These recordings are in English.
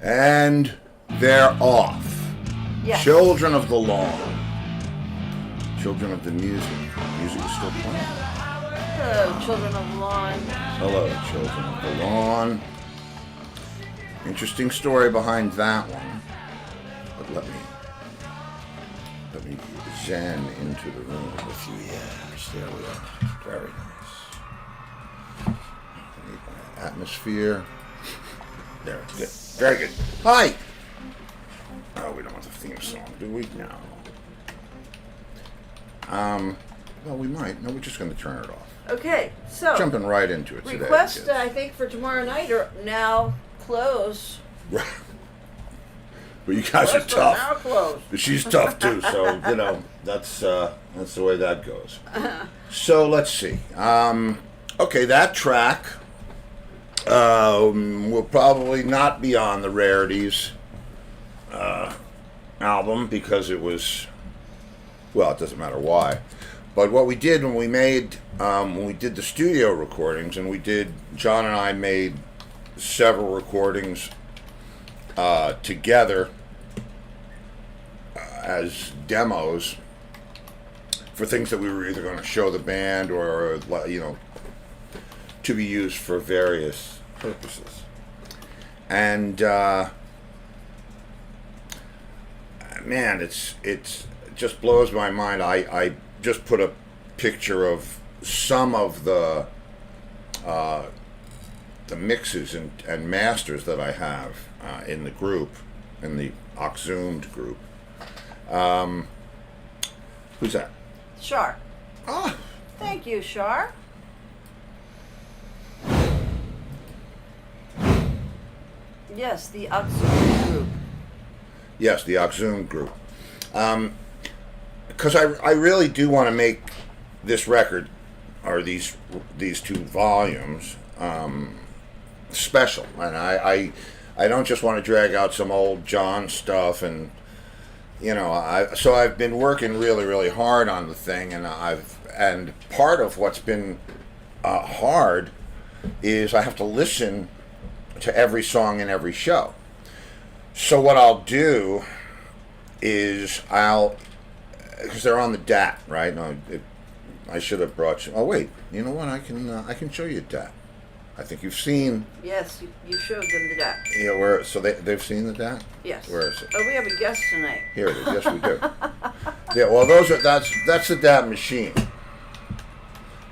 And they're off. Yes. Children of the Lawn. Children of the Music. Music is still playing. Hello, children of the lawn. Hello, Children of the Lawn. Interesting story behind that one. But let me zen into the room with you. Yes, there we are. Very nice. I need my atmosphere. There, good. Very good. Hi! Oh, we don't want the theme song, do we? No. Well, we might. No, we're just going to turn it off. Okay, so Jumping right into it today. requests, I think, for tomorrow night are now closed. Right. But you guys are Requests now tough. closed. She's tough too, so that's the way that goes. So let's see. Okay, that track will probably not be on the Rarities album because it was, well, it doesn't matter why. But what we did when we made when we did the studio recordings, and John and I made several recordings together as demos for things that we were either going to show the band or, to be used for various purposes. And man, it just blows my mind. I just put a picture of some of the mixes and masters that I have in the group, in the Oxzoomed group. Who's that? Shar. Ah, Thank you, Shar. Yes, the Oxzoomed group. yes, the Oxzoomed group. Because I really do want to make this record, or these two volumes, special, and I don't just want to drag out some old John stuff, and so I've been working really, really hard on the thing, and part of what's been hard is I have to listen to every song in every show. So what I'll do is because they're on the DAT, right? No, I should have brought you. Oh wait, you know what? I can show you DAT. I think you've seen. Yes, you showed them the DAT. Yeah, where? So they've seen the DAT. Yes. Where is it? Oh, we have a guest tonight. Here it is. Yes, we do. Yeah. Well, that's the DAT machine.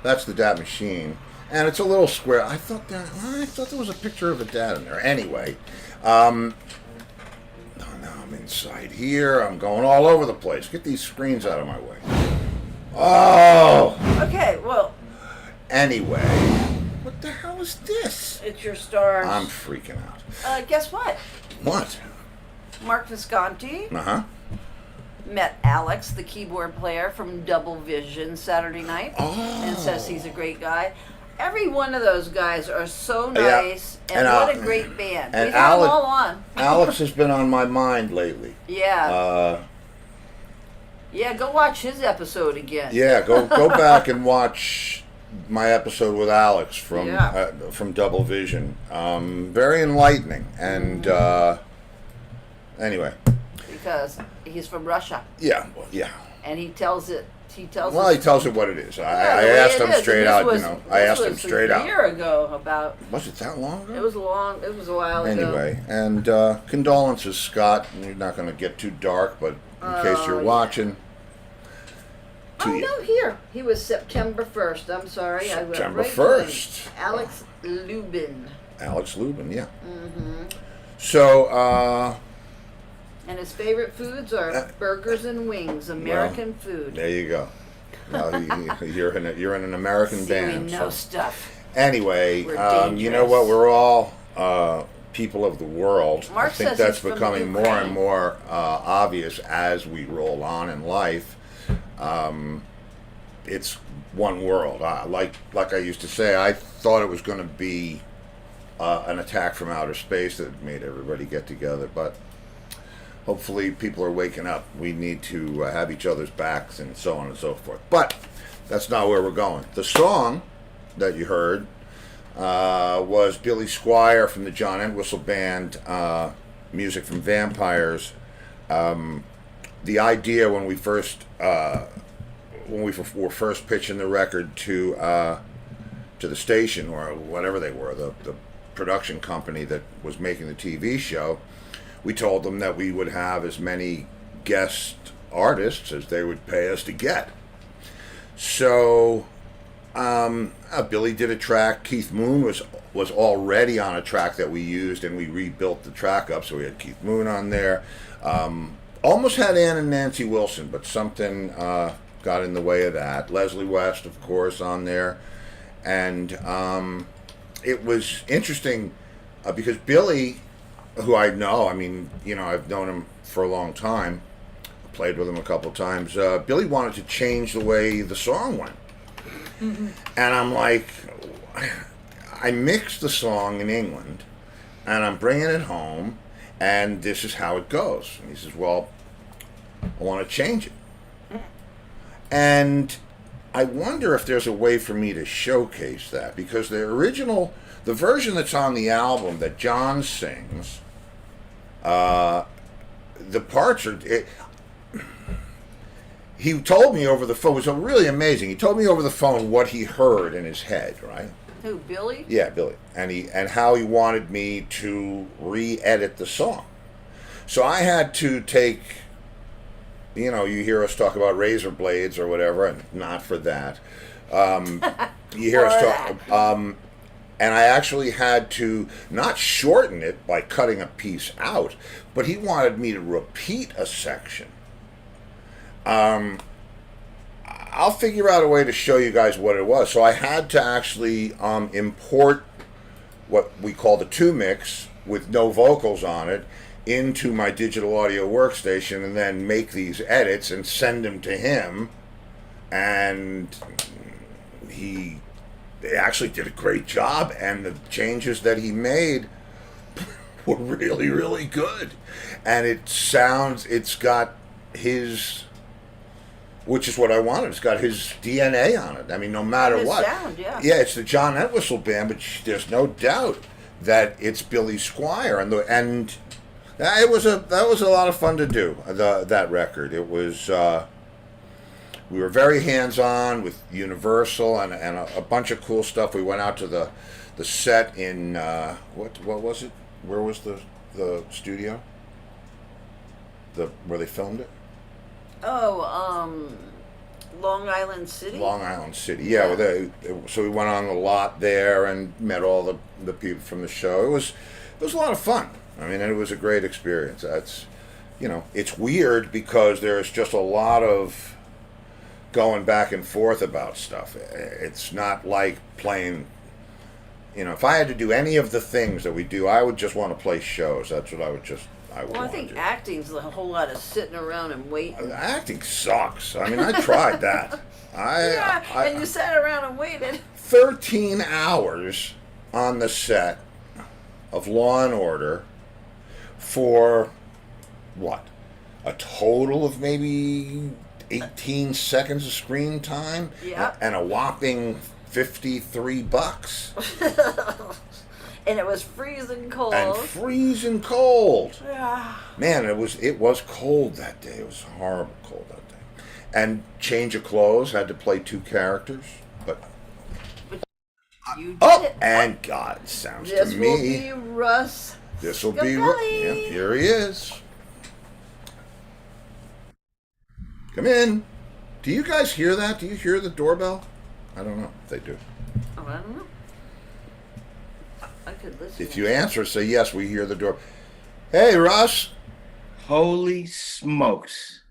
That's the DAT machine, and it's a little square. I thought there was a picture of a DAT in there. Anyway, now I'm inside here. I'm going all over the place. Get these screens out of my way. Oh. Okay, well. Anyway, what the hell is this? It's your stars. I'm freaking out. Guess what? What? Mark Visconti Uh-huh. met Alex, the keyboard player from Double Vision, Saturday night, and says he's a great guy. Every one of those guys are so nice, and what a great band. We've had them all on. Alex has been on my mind lately. Yeah. Yeah, go watch his episode again. Yeah, go back and watch my episode with Alex from Double Vision. Very enlightening, and anyway. Because he's from Russia. Yeah, well, yeah. And he tells it. He tells it what it is. I asked him straight out. I asked him straight out. A year ago about. Was it that long ago? It was long. It was a while ago. Anyway, and condolences, Scott. You're not going to get too dark, but in case you're watching. No, here. He was September 1st. I'm sorry. September I went 1st. Alex Lubin. Alex Lubin, yeah. Mm-hmm. So, and his favorite foods are burgers and wings, American food. There you go. Well, you're in an American band. We know stuff. Anyway, you know what? We're all people of the world. Mark I think says that's he's from becoming more Ukraine. and more obvious as we roll on in life. It's one world. Like I used to say, I thought it was going to be an attack from outer space that made everybody get together, but hopefully people are waking up. We need to have each other's backs and so on and so forth. But that's not where we're going. The song that you heard was Billy Squire from the John Entwistle Band music from Vampires. The idea when we were first pitching the record to the station or whatever they were, the production company that was making the TV show, we told them that we would have as many guest artists as they would pay us to get. So Billy did a track. Keith Moon was already on a track that we used, and we rebuilt the track up, so we had Keith Moon on there. Almost had Ann and Nancy Wilson, but something got in the way of that. Leslie West, of course, on there. And it was interesting because Billy, who I know, I mean, you know, I've known him for a long time, played with him a couple times. Billy wanted to change the way the song went. Mm-hmm. And I'm like, I mixed the song in England, and I'm bringing it home, and this is how it goes. And he says, well, I want to change it. And I wonder if there's a way for me to showcase that, because the version that's on the album that John sings, the parts are... He told me over the phone, it was really amazing. He told me over the phone what he heard in his head, right? Who, Billy? Yeah, Billy. And how he wanted me to re-edit the song. So I had to take, you know, you hear us talk about razor blades or whatever, and not for that. You hear us talk, and I actually had to not shorten it by cutting a piece out, but he wanted me to repeat a section. I'll figure out a way to show you guys what it was. So I had to actually import what we call the 2-mix with no vocals on it into my digital audio workstation, and then make these edits and send them to him. And he actually did a great job, and the changes that he made were really, really good. And it's got his... which is what I wanted. It's got his DNA on it. I mean, no matter what. Sound, yeah. Yeah, it's the John Entwistle Band, but there's no doubt that it's Billy Squier, and that was a lot of fun to do. That record. It was. We were very hands-on with Universal and a bunch of cool stuff. We went out to the set in what was it? Where was the studio? Where they filmed it? Oh, Long Island City? Long Island City, yeah. So we went on the lot there and met all the people from the show. It was a lot of fun. I mean, it was a great experience. That's, you know, it's weird because there's just a lot of going back and forth about stuff. It's not like playing, you know, if I had to do any of the things that we do, I would just want to play shows. That's what I would I think acting's a whole lot of sitting around and waiting. Acting sucks. I mean, I tried that. And you sat around and waited. 13 hours on the set of Law and Order for what? A total of maybe 18 seconds of screen time? Yeah. And a whopping $53. And it was freezing cold. Yeah. Man, it was cold that day. It was horrible cold that day. And change of clothes, had to play 2 characters. But you did it. And God, sounds this to me. This will be Russ. This will be Russ. Yeah, here he is. Come in. Do you guys hear that? Do you hear the doorbell? I don't know if they do. Oh, I don't know. I could listen. If you answer, say yes, we hear the door. Hey, Russ. Holy smokes.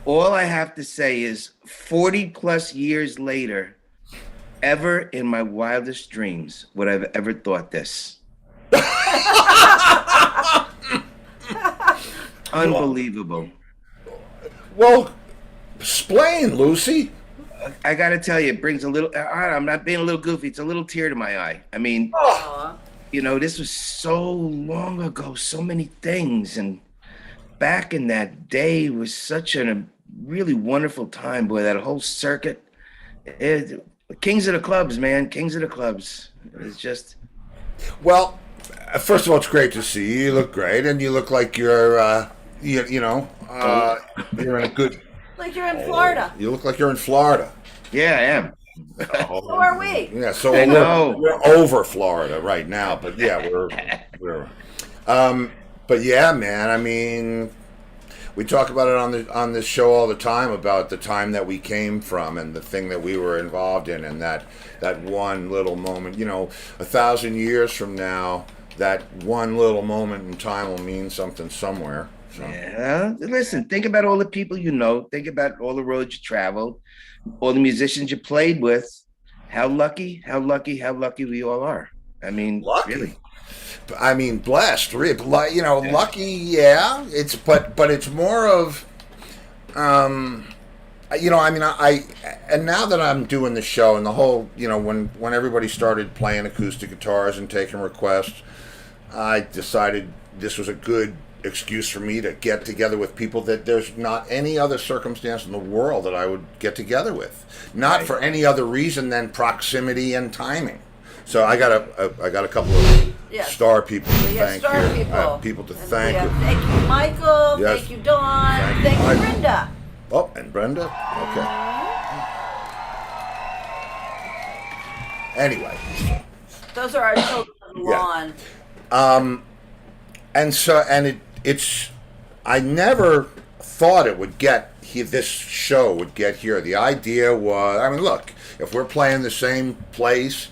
All I have to say is 40 plus years later, ever in my wildest dreams would I have ever thought this. Unbelievable. Well, explain, Lucy. I got to tell you, it brings a little, I'm not being a little goofy, it's a little tear to my eye. I mean, you know, this was so long ago, so many things. And back in that day was such a really wonderful time, boy, that whole circuit. Kings of the clubs, man, kings of the clubs. It's just. Well, First of all, it's great to see you. You look great, and you look like you're, you're in a good. Like you're in Florida. You look like you're in Florida. Yeah, I am. So are we. Yeah, so I know. we're over Florida right now, but yeah, but yeah, man. I mean, we talk about it on this show all the time about the time that we came from and the thing that we were involved in, and that one little moment. 1,000 years from now, that one little moment in time will mean something somewhere. So. Yeah. Listen, think about all the people you know. Think about all the roads you traveled, all the musicians you played with. How lucky we all are. I mean, lucky. Really. I mean, blessed. Lucky. Yeah. But it's more of, I and now that I'm doing the show and the whole, when everybody started playing acoustic guitars and taking requests, I decided this was a good excuse for me to get together with people that there's not any other circumstance in the world that I would get together with, not for any other reason than proximity and timing. So I got a couple of star people to thank here. People to thank. Thank you, Michael. Yes. Thank you, Dawn. Thank you, Brenda. Oh, and Brenda. Okay. Anyway, those are our children on the lawn. It's I never thought it would get here. This show would get here. The idea was, I mean, look, if we're playing the same place,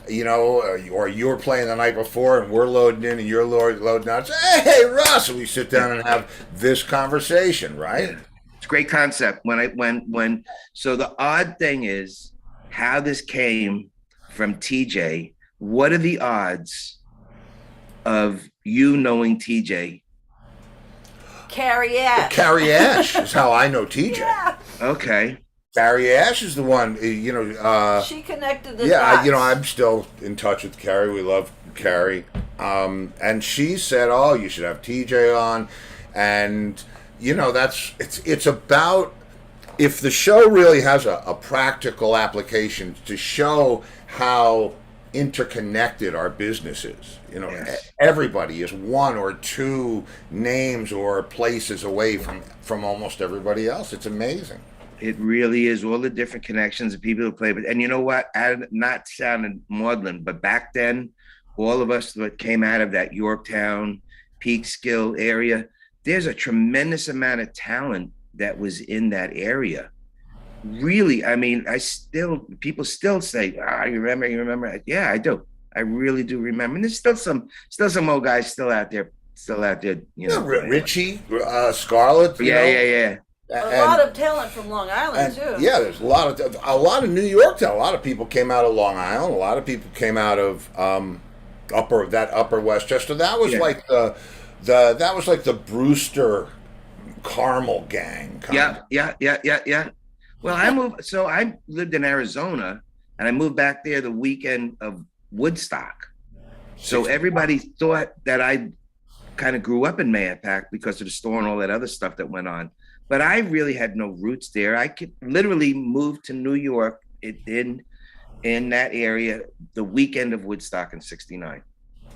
or you're playing the night before and we're loading in and you're loading out, say, hey, Russ, and we sit down and have this conversation, right? It's a great concept. So the odd thing is how this came from TJ. What are the odds of you knowing TJ? Carrie Ash. Carrie Ash is how I know TJ. Yeah. Okay. Carrie Ash is the one, she connected the dots. I'm still in touch with Carrie. We love Carrie. And she said, oh, you should have TJ on. And, it's about, if the show really has a practical application to show how interconnected our business is. Yes. Everybody is one or two names or places away from almost everybody else. It's amazing. It really is, all the different connections of people who play. And you know what? Not sounding maudlin, but back then, all of us that came out of that Yorktown, Peekskill area, there's a tremendous amount of talent that was in that area. Really, I mean, people still say, you remember? Yeah, I do. I really do remember. And there's still some old guys still out there. Richie, Scarlett. Yeah. A lot of talent from Long Island too. Yeah, there's a lot of New York talent. A lot of people came out of Long Island. A lot of people came out of upper Westchester. That was like the Brewster Carmel gang. Yeah. Well, I lived in Arizona, and I moved back there the weekend of Woodstock. So everybody thought that I kind of grew up in Mayapack because of the store and all that other stuff that went on. But I really had no roots there. I could literally move to New York in that area the weekend of Woodstock in '69.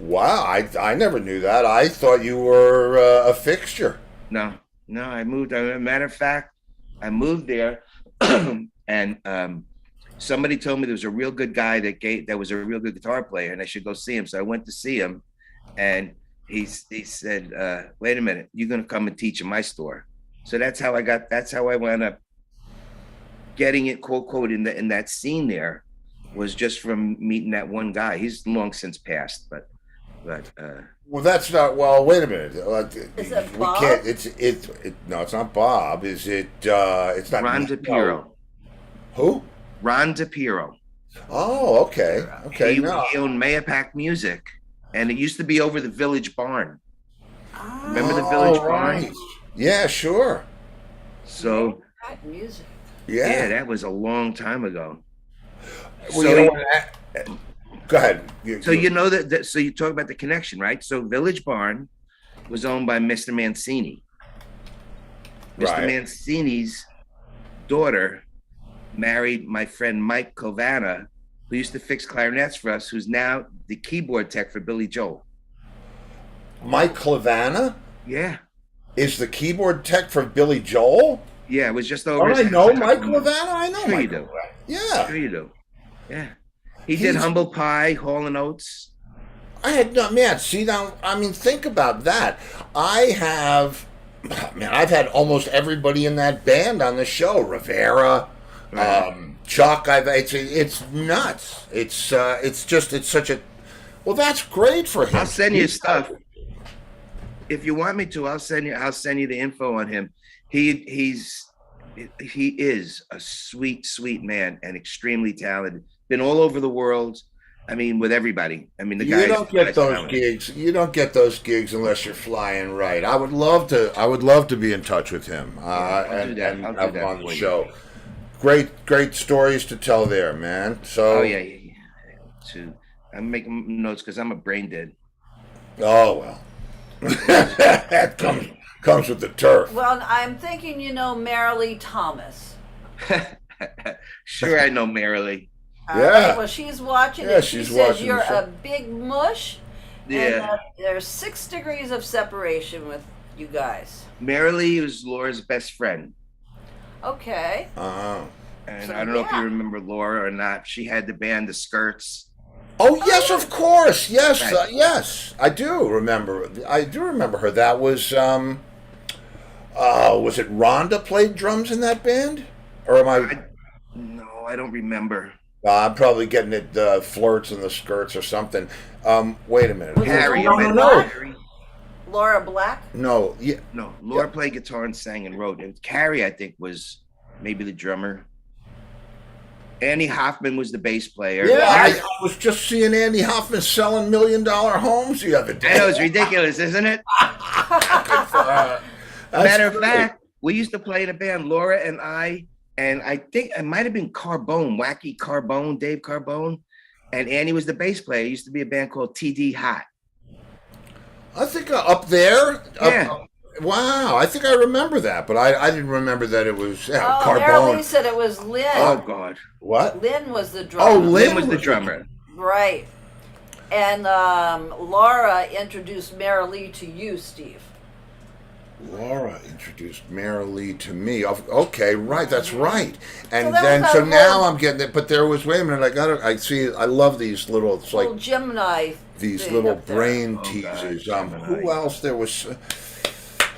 Wow, I never knew that. I thought you were a fixture. No, I moved. As a matter of fact, I moved there, and somebody told me there was a real good guy that was a real good guitar player, and I should go see him. So I went to see him, and he said, "Wait a minute, you're gonna come and teach in my store." So that's how I wound up getting it, quote in that scene there, was just from meeting that one guy. He's long since passed, but well, that's not. Well, wait a minute. Is it Bob? We can't. No, it's not Bob. Is it? It's not Ron DePiero. Who? Ron DePiero. Oh, okay. Okay. He owned Mayapack Music, and it used to be over the Village Barn. Remember the Village Barn? Yeah, sure. So, music. Yeah, that was a long time ago. Well, go ahead. So you know that. So you talk about the connection, right? So Village Barn was owned by Mr. Mancini. Mr. Mancini's daughter married my friend Mike Covana, who used to fix clarinets for us, who's now the keyboard tech for Billy Joel. Mike Clavana Yeah. is the keyboard tech for Billy Joel. Yeah, it was just over. Don't his I know house a Mike couple months. Clavana? I know Sure Mike you do. Clavana. Yeah. Sure you do. Yeah. He did Humble Pie, Hall and Oates. I had no man. See now, I mean, think about that. I've had almost everybody in that band on the show. Rivera, Chuck. It's nuts. It's such a. Well, that's great for him. I'll send you stuff. If you want me to, I'll send you the info on him. He is a sweet, sweet man and extremely talented. Been all over the world. I mean, with everybody. I mean, You don't get those gigs. You don't get those gigs unless you're flying right. I would love to be in touch with him I'll do that. and have him on the show. Great stories to tell there, man. So. Oh yeah. I'm making notes because I'm a brain dead. Oh well. That comes with the turf. Well, I'm thinking, Marilee Thomas. Sure, I know Marilee. Yeah. Well, she's watching. Yeah, and she she's says watching you're the show. a big mush. Yeah. And there's 6 degrees of separation with you guys. Marilee was Laura's best friend. Okay. And So, I don't know if yeah. you remember Laura or not. She had the band The Skirts. Oh yes, of course. Yes, Right. yes. I do remember her. That was it Rhonda played drums in that band? Or am I No, I don't remember. I'm probably getting it Flirts and the Skirts or something. Wait a minute. Harry. No, I met no. Harry. Laura Black. No, yeah. No, Laura played guitar and sang and wrote. And Carrie, I think, was maybe the drummer. Annie Hoffman was the bass player. Yeah, I was just seeing Andy Hoffman selling $1 million homes the other day. I know, it's ridiculous, isn't it? Good for her. That's Matter of great. fact, we used to play in a band, Laura and I think it might have been Carbone, Wacky Carbone, Dave Carbone, and Annie was the bass player. It used to be a band called TD Hot. I think up there. Yeah. Wow, I think I remember that, but I didn't remember that it was Marilee Carbone. said it was Lynn. Oh God. What? Lynn was the drummer. Oh, Lynn was the drummer. Right. And Laura introduced Marilee to you, Steve. Laura introduced Marilee to me. Okay, right, that's right. And So that was so our now whole- I'm getting it. But there was, wait a minute, I see. I love these little. It's like Little Gemini. these thing little up there. brain Oh, teasers. God, Who else there was?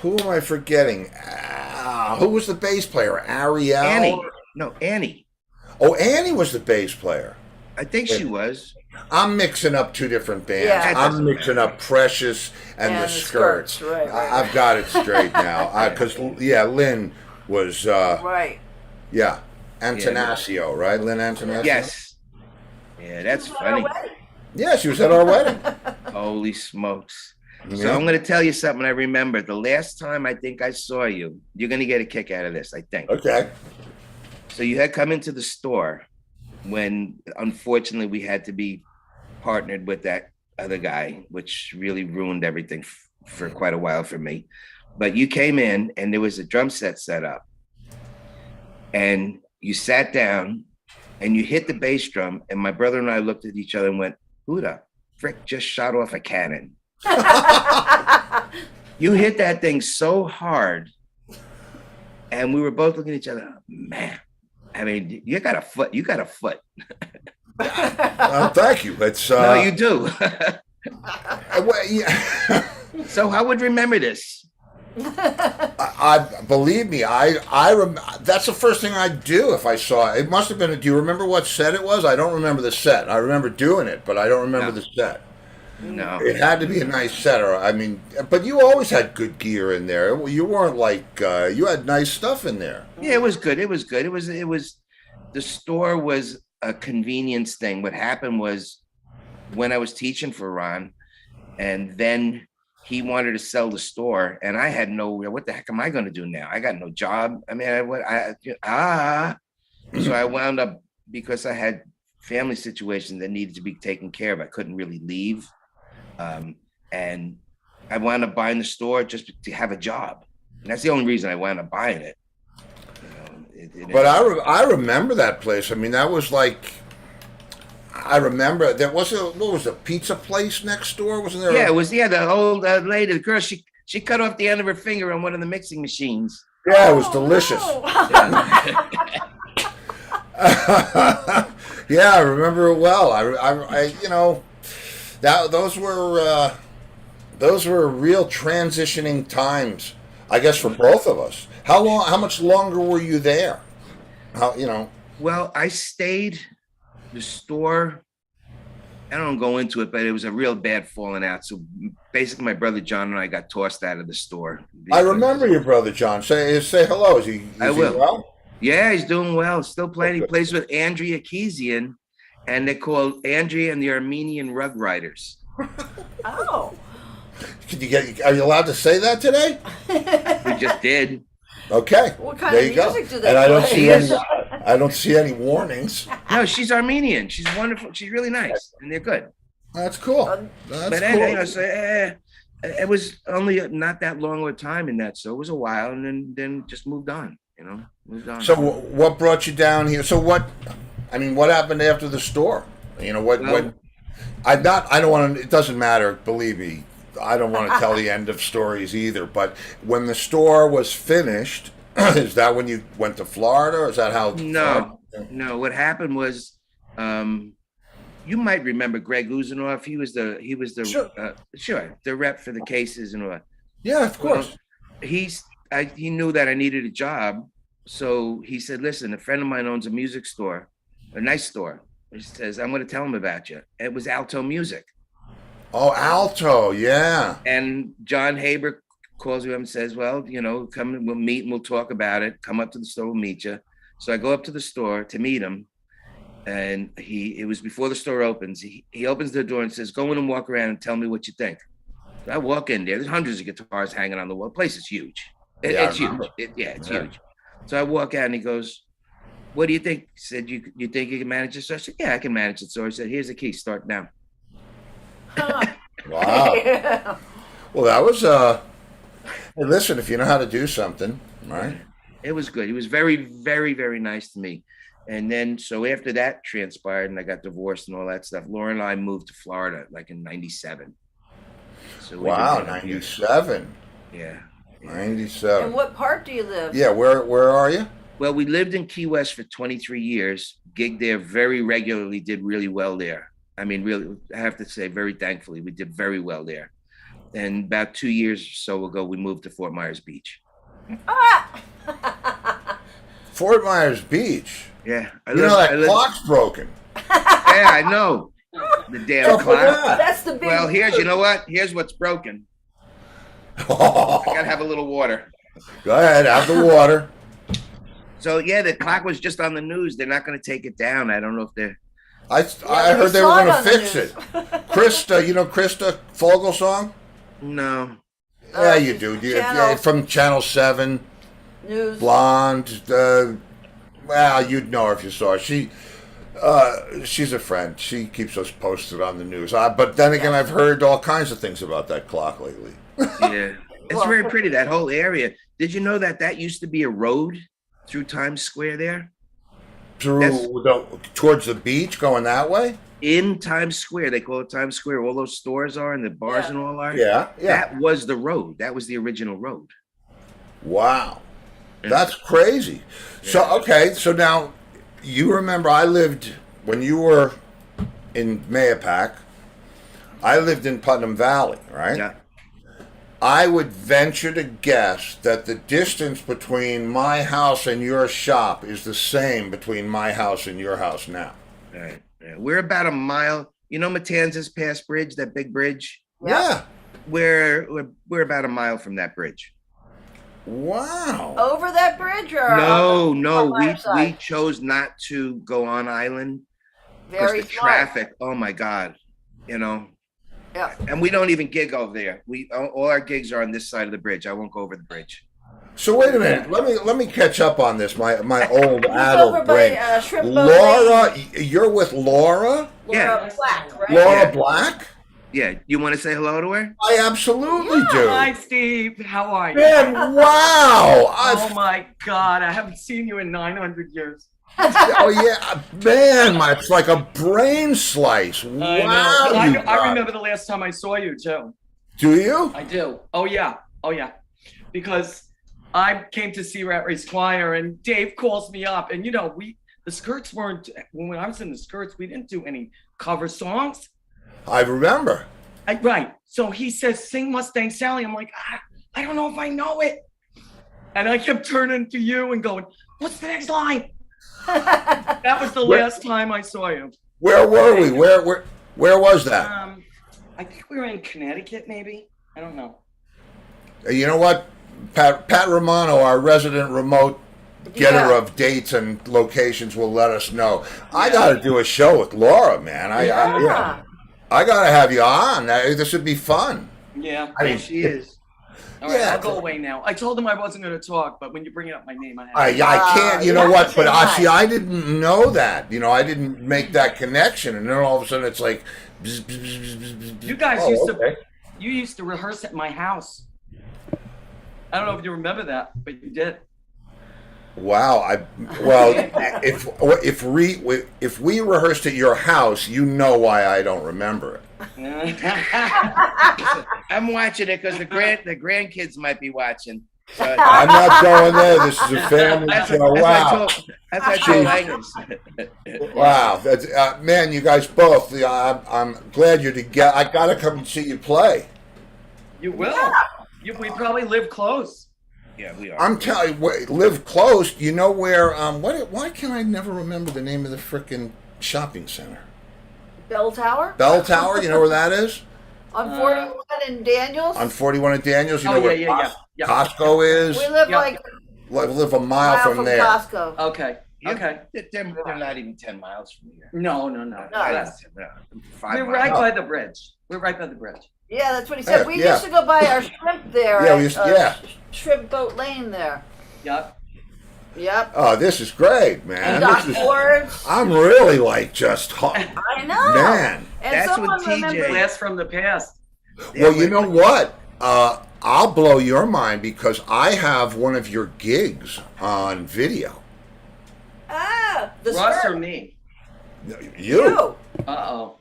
Who am I forgetting? Who was the bass player? Ariel? Annie. No, Annie. Oh, Annie was the bass player. I think she was. I'm mixing up 2 different bands. Yeah. That I'm doesn't mixing up Precious and the Skirts. Right. I've got it straight now. Because, Lynn was, Right. yeah, Antonaccio, right? Lynn Antonaccio? Yes. Yeah, that's She was at our funny. wedding. Yeah, she was at our wedding. Holy smokes. So Yeah. I'm going to tell you something I remember. The last time I think I saw you, you're going to get a kick out of this, I think. Okay. So you had come into the store when, unfortunately, we had to be partnered with that other guy, which really ruined everything for quite a while for me. But you came in and there was a drum set up. And you sat down and you hit the bass drum. And my brother and I looked at each other and went, who the frick just shot off a cannon? You hit that thing so hard. And we were both looking at each other, man. I mean, you got a foot. Thank you. It's, No, you do. well, yeah. So I would remember this. I believe me. That's the first thing I'd do if I saw it. It must have been. Do you remember what set it was? I don't remember the set. I remember doing it, but I don't remember the set. No. It had to be a nice set, or but you always had good gear in there. You weren't like you had nice stuff in there. Yeah, it was good. It was the store was a convenience thing. What happened was when I was teaching for Ron, and then he wanted to sell the store, and I had what the heck am I going to do now? I got no job. I mean, so I wound up, because I had family situations that needed to be taken care of. I couldn't really leave. And I wound up buying the store just to have a job. And that's the only reason I wound up buying it. But I remember that place. I mean, that was like, I remember there was a pizza place next door, wasn't there? Yeah, it was. Yeah, the old lady, the girl. She cut off the end of her finger on one of the mixing machines. Yeah, it was delicious. No. Yeah, I remember it well. I you know, that those were real transitioning times, I guess, for both of us. How much longer were you there? How, you know? Well, I stayed. The store, I don't go into it, but it was a real bad falling out. So basically, my brother John and I got tossed out of the store. I remember your brother John. Say hello. Is he well? Yeah, he's doing well. Still playing. He plays with Andrea Kezian, and they're called Andrea and the Armenian Rug Riders. Oh. Are you allowed to say that today? We just did. Okay. What kind there of you music go. do they And play? I don't see any warnings. No, she's Armenian. She's wonderful. She's really nice, and they're good. That's cool. That's cool. You know, so, it was only not that long of a time in that, so it was a while, and then just moved on. You know, moved on. So what brought you down here? So what happened after the store? You know what? I don't want to. It doesn't matter. Believe me, I don't want to tell the end of stories either. But when the store was finished, is that when you went to Florida, or is that how? No. What happened was, you might remember Greg Uzinoff. He was the the rep for the cases and all that. Yeah, of course. Well, he knew that I needed a job, so he said, "Listen, a friend of mine owns a music store, a nice store." He says, "I'm going to tell him about you." It was Alto Music. Oh, Alto, yeah. And John Haber calls me up and says, "Well, you know, come and we'll meet and we'll talk about it. Come up to the store, we'll meet you." So I go up to the store to meet him, and it was before the store opens. He opens the door and says, "Go in and walk around and tell me what you think." So I walk in there. There's hundreds of guitars hanging on the wall. The place is huge. It's huge. It's huge. So I walk out and he goes, "What do you think?" He said, "You think you can manage it?" So I said, "Yeah, I can manage it." So he said, "Here's the key. Start now." Wow. Yeah. Well, that was hey, listen, if you know how to do something, right? It was good. He was very, very, very nice to me. And then, so after that transpired and I got divorced and all that stuff, Laura and I moved to Florida like in 97. So wow, 97. Yeah. 97. And what part do you live? Yeah, where are you? Well, we lived in Key West for 23 years, gigged there very regularly, did really well there. I mean, really, I have to say, very thankfully, we did very well there. And about 2 years or so ago, we moved to Fort Myers Beach. Fort Myers Beach? Yeah. Clock's broken. Yeah, I know. The damn clock. That's the big. Well, you know what? Here's what's broken. I gotta have a little water. Go ahead, have the water. So yeah, the clock was just on the news. They're not going to take it down. I don't know if they're. I heard they were going to fix it. Krista, you know Krista Fogelsong? No. Yeah, you do. From Channel 7. News. Blonde. Well, you'd know her if you saw her. She's a friend. She keeps us posted on the news. But then again, I've heard all kinds of things about that clock lately. Yeah. It's very pretty, that whole area. Did you know that used to be a road through Times Square there? Towards the beach, going that way? In Times Square. They call it Times Square. All those stores are and the bars and all are. Yeah. That was the road. That was the original road. Wow. That's crazy. Yeah. So now you remember I lived, when you were in Mayapack, I lived in Putnam Valley, right? Yeah. I would venture to guess that the distance between my house and your shop is the same between my house and your house now. Right. Yeah. We're about a mile. You know Matanzas Pass Bridge, that big bridge? Yeah. We're about a mile from that bridge. Wow. Over that bridge or no. We chose not to go on island because the traffic. Oh my God. You know. Yeah. And we don't even gig over there. All our gigs are on this side of the bridge. I won't go over the bridge. So wait a minute. Let me catch up on this. My old adult brain. Laura, you're with Laura? Yeah. Black, right? Laura Black? Yeah. You want to say hello to her? I absolutely do. Hi, Steve. How are you? Man, wow. Oh my God. I haven't seen you in 900 years. Oh yeah, man, it's like a brain slice. I know. Wow, But you I guys. remember the last time I saw you too. Do you? I do. Oh yeah. Oh yeah. Because I came to see Rat Race Choir, and Dave calls me up, and the Skirts weren't, when I was in the Skirts, we didn't do any cover songs. I remember. Right. So he says, "Sing Mustang Sally." I'm like, I don't know if I know it. And I kept turning to you and going, "What's the next line?" That was the last time I saw you. Where were we? Where was that? I think we were in Connecticut, maybe. I don't know. You know what? Pat Romano, our resident remote getter Yeah. of dates and locations, will let us know. I got to do a show with Laura, man. I got to have you on. This would be fun. Yeah. I mean, She is. All right, yeah. I'll go away now. I told him I wasn't going to talk, but when you bring up my name, I have I can't. You you know have what? to But say see, hi. I didn't know that. I didn't make that connection, and then all of a sudden, it's like. Bzz, bzz, bzz, bzz, bzz. You guys Oh, used to rehearse at my house. I don't know if you remember that, but you did. Wow. If we rehearsed at your house, you know why I don't remember it. I'm watching it because the grandkids might be watching. So I'm not going there. This is a family that's show. what Wow. I told Angus. Wow. That's, man, you guys both. I'm glad you're together. I got to come and see you play. You will. We probably live close. Yeah, we are. I'm telling you, live close. You know where? Why can I never remember the name of the frickin' shopping center? Bell Tower Bell Tower. You know where that is? on 41 in Daniels. On 41 at Daniels. You Oh, know where yeah. Costco is? We live Yeah. like I live a a mile mile from from there. Costco. Okay. Okay. They're not even 10 miles from here. No. No. Less. No, We're 5 right miles. by the bridge. We're right by the bridge. Yeah, that's what he said. Yeah, We yeah. used to go by our shrimp there. Yeah, we at, used to- yeah. Shrimp Boat Lane there. Yep. Yep. Oh, this is great, man. And Doc This is, Ford's. I'm really like just I know. man. And That's someone what TJ remembered. Blast from the past. Well, you know what? I'll blow your mind because I have one of your gigs on video. The Russ skirt. or me? You. Uh-oh.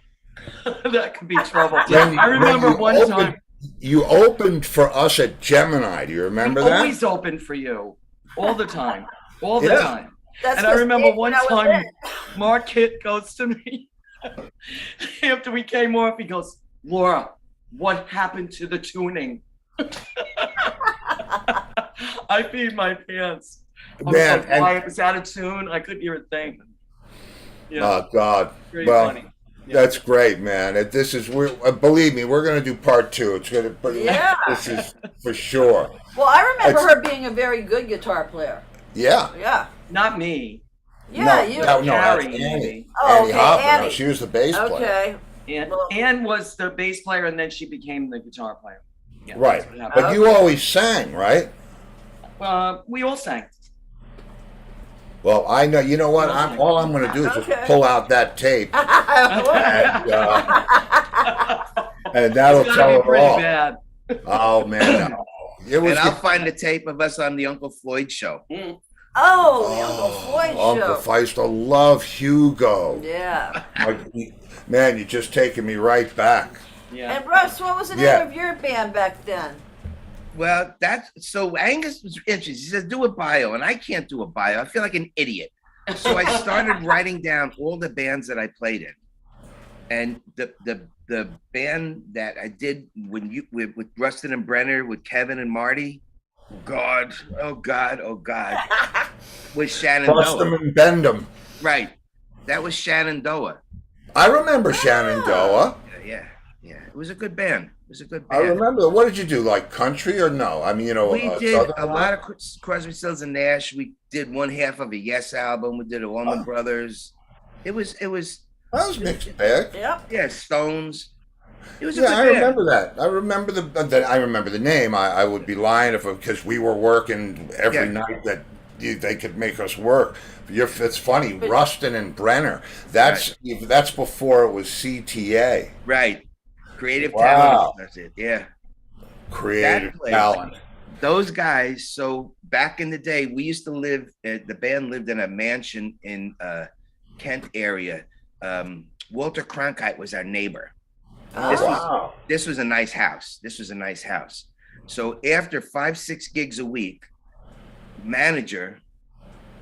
That could be trouble. When- I remember when you one opened- time. You opened for us at Gemini. Do you remember I'm that? always open for you. All the time. All the Yeah. time. That's And I the remember stage one when I was time, in. Mark Hitt goes to me after we came off. He goes, "Laura, what happened to the tuning?" I peed my pants. I was Man, like, and- why? It was out of tune. I couldn't hear a thing. Yeah, Oh God. very Well, funny. Yeah. that's great, man. Believe me, we're going to do part 2. It's going to. Yeah. This is for sure. Well, I remember It's- her being a very good guitar player. Yeah. Yeah. Not me. Yeah, no, you. No, that's Carrie, Annie. maybe. Oh, Annie okay, Hoffman. No, Annie. she was the bass player. Okay. And Well- Ann was the bass player, and then she became the guitar player. Yeah, Right. that's what happened. But you always sang, right? We all sang. Well, I know. You know what? All I'm going to do is Okay. just pull out that tape, and, and It's that'll gonna tell be it pretty all. bad. Oh man, no. It was. And I'll find the tape of us on the Uncle Floyd show. Oh, the Uncle Floyd Uncle show. I used to love Hugo. Yeah. Man, you're just taking me right back. Yeah. And Russ, what was the name Yeah. of your band back then? Well, so Angus was interested. He says, do a bio, and I can't do a bio. I feel like an idiot. So I started writing down all the bands that I played in. And the band that I did with Rustin and Brenner, with Kevin and Marty, oh God, was Bust them Shenandoah. and bend them. Right. That was Shenandoah. I remember Shenandoah. Yeah. It was a good band. I remember. What did you do? Like country or no? I mean, We did Southern a rock? lot of Crosby, Stills and Nash. We did one half of a Yes album. We did Allman Brothers. It was That was mixed bag. Yep. Stones. It was a Yeah, good I band. remember that. I remember the name. I would be lying because we were working every Yeah. night that they could make us work. It's funny, Rustin and Brenner. That's before it was CTA. Right. Creative Wow. talent. That's it. Yeah. Creative That place. talent. those guys. So back in the day, we used to live. The band lived in a mansion in Kent area. Walter Cronkite was our neighbor. Wow. This was a nice house. So after 5-6 gigs a week, manager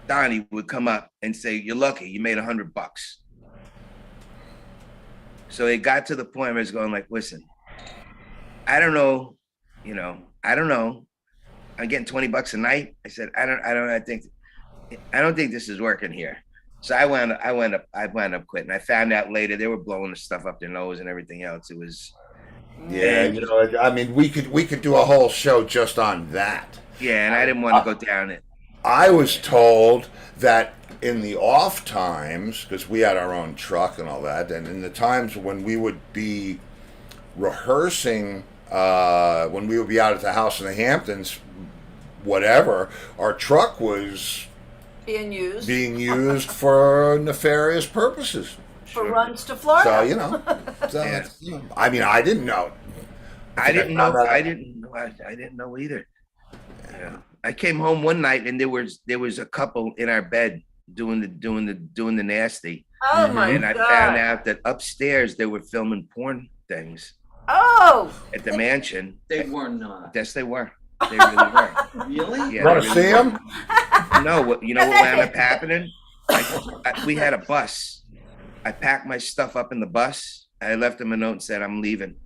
Donnie would come up and say, "You're lucky, you made $100." So it got to the point where it's going like, "Listen, I don't know, I don't know. I'm getting $20 a night." I said, I don't think this is working here. So I wound up quitting. I found out later they were blowing the stuff up their nose and everything else. It was, yeah, I mean, we could do a whole show just on that. Yeah, and I didn't want to go down it. I was told that in the off times, because we had our own truck and all that, and in the times when we would be rehearsing, when we would be out at the house in the Hamptons, whatever, our truck was being used for nefarious purposes. For runs to Florida. So, I mean, I didn't know. I didn't know either. Yeah. I came home one night and there was a couple in our bed doing the nasty. Oh my God. And I God. found out that upstairs they were filming porn things. Oh. At the mansion. They were not. Yes, they were. They really were. Really? Yeah, Want to see them? No, you know what wound up happening? We had a bus. I packed my stuff up in the bus. I left them a note and said, "I'm leaving."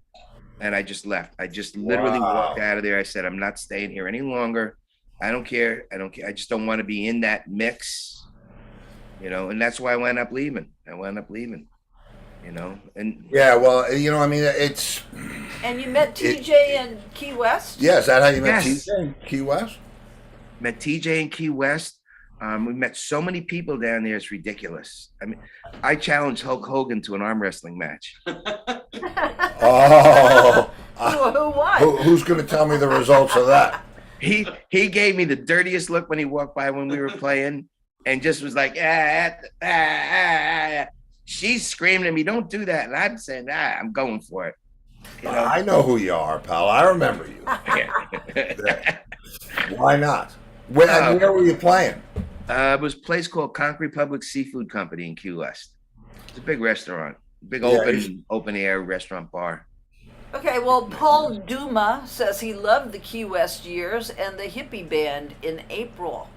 And I just left. I just literally walked out of there. I said, "I'm not staying here any longer. I don't care. I just don't want to be in that mix." And that's why I wound up leaving. And yeah, well, I mean, it's. And you met TJ in Key West? Yeah, is that how you met Yes. TJ in Key West? Met TJ in Key West. We met so many people down there. It's ridiculous. I mean, I challenged Hulk Hogan to an arm wrestling match. Oh. Who won? Who's going to tell me the results of that? He gave me the dirtiest look when he walked by when we were playing, and just was like, She's screaming at me, "Don't do that!" And I'm saying, I'm going for it. I know who you are, pal. I remember you. Why not? Where were you playing? It was a place called Concrete Public Seafood Company in Key West. It's a big restaurant, open air restaurant bar. Okay, well, Paul Duma says he loved the Key West years and the hippie band in April.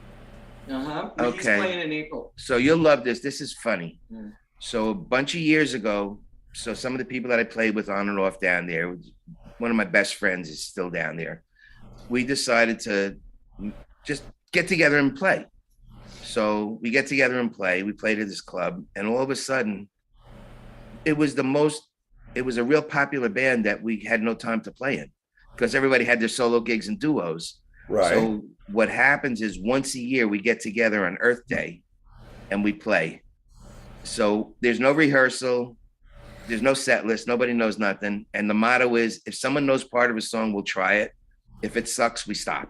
Okay. He's playing in April. So you'll love this. This is funny. Mm. So a bunch of years ago, some of the people that I played with on and off down there, one of my best friends is still down there. We decided to just get together and play. So we get together and play. We played at this club, and all of a sudden, it was a real popular band that we had no time to play in because everybody had their solo gigs and duos. Right. So what happens is once a year we get together on Earth Day and we play. So there's no rehearsal, there's no set list, nobody knows nothing. And the motto is, if someone knows part of a song, we'll try it. If it sucks, we stop.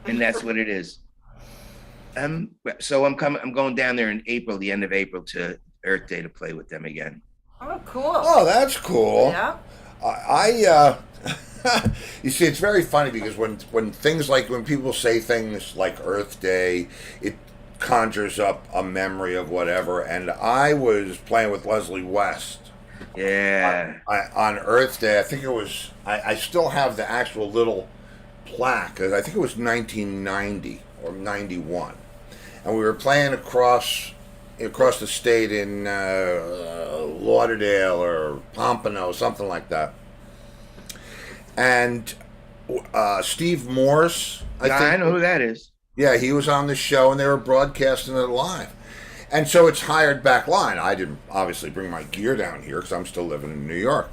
And that's what it is. So I'm going down there in April, the end of April, to Earth Day to play with them again. Oh, cool. Oh, that's cool. Yeah. You see, it's very funny because when people say things like Earth Day, it conjures up a memory of whatever. And I was playing with Leslie West. Yeah. On Earth Day, I think it was. I still have the actual little plaque. I think it was 1990 or 91, and we were playing across the state in Lauderdale or Pompano, something like that. And Steve Morse, I know who that is. Yeah, he was on the show, and they were broadcasting it live. And so it's hired back line. I didn't obviously bring my gear down here because I'm still living in New York.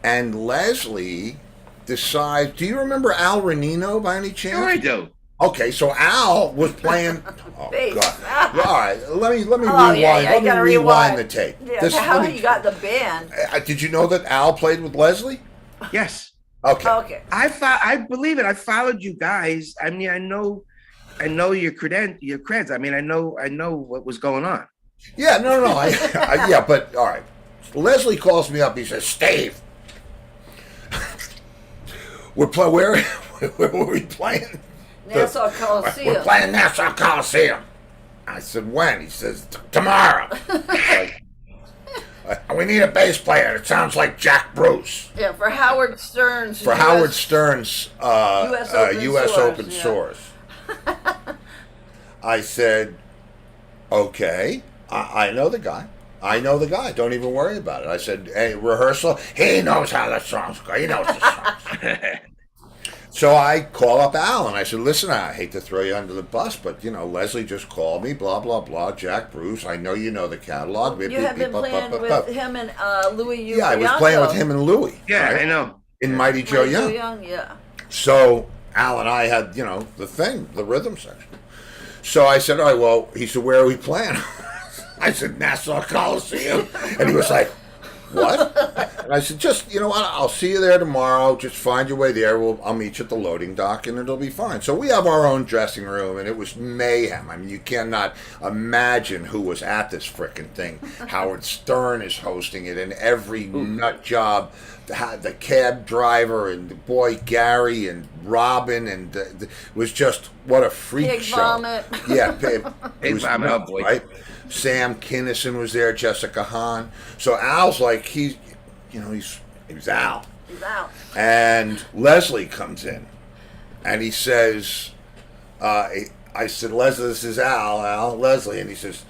And Leslie decides, do you remember Al Renino by any chance? Sure I do. Okay, so Al was playing. Oh God! All right, let me rewind. Let me rewind the tape. Yeah, how you got the band? Did you know that Al played with Leslie? Yes. Okay. I believe it. I followed you guys. I mean, I know your creds. I mean, I know what was going on. Yeah, no. Yeah, but all right. Leslie calls me up. He says, "Steve, we're where were we playing? Nassau Coliseum. We're playing Nassau Coliseum. I said, when? He says, tomorrow. We need a bass player. It sounds like Jack Bruce. Yeah, for Howard Stern's. For Howard Stern's U.S. Open yeah. Source. I said, okay, I know the guy. Don't even worry about it. I said, hey, rehearsal. He knows how the songs go. He knows the songs. So I call up Al and I said, listen, I hate to throw you under the bus, but, Leslie just called me, blah, blah, blah, Jack Bruce. I know you know the catalog. You have been playing with him and Louis Ubriaco. Yeah, I was playing with him and Louis. Yeah, right? I know. In Mighty Joe Young. Yeah. So Al and I had, the rhythm section. So I said, all right, well, he said, where are we playing? I said, Nassau Coliseum. And he was like, what? And I said, just, you know what, I'll see you there tomorrow. Just find your way there. I'll meet you at the loading dock and it'll be fine. So we have our own dressing room and it was mayhem. I mean, you cannot imagine who was at this frickin' thing. Howard Stern is hosting it and every nut job, the cab driver and the boy Gary and Robin and it was just, what a freak Pig show. Vomit. Yeah, it was Vomit, nuts, boy. right? Sam Kinison was there, Jessica Hahn. So Al's like, he was Al. He's out. And Leslie comes in and he says, I said, Leslie, this is Al, Leslie. And he says,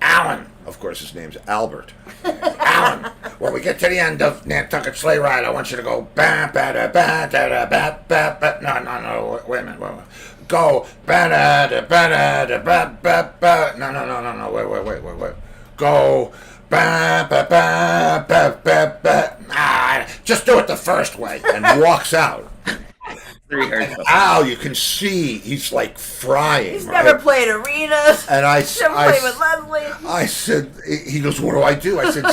Alan, of course his name's Albert. Alan, when we get to the end of Nantucket Sleigh Ride, I want you to go, ba ba da ba da da ba ba ba. No, wait a minute. Go, ba da da ba da da ba ba ba. No, wait. Go, ba ba ba ba ba ba. Just do it the first way. And walks out. Al, you can see he's like frying. He's never played arenas. And I played with Leslie. I said, he goes, what do? I said,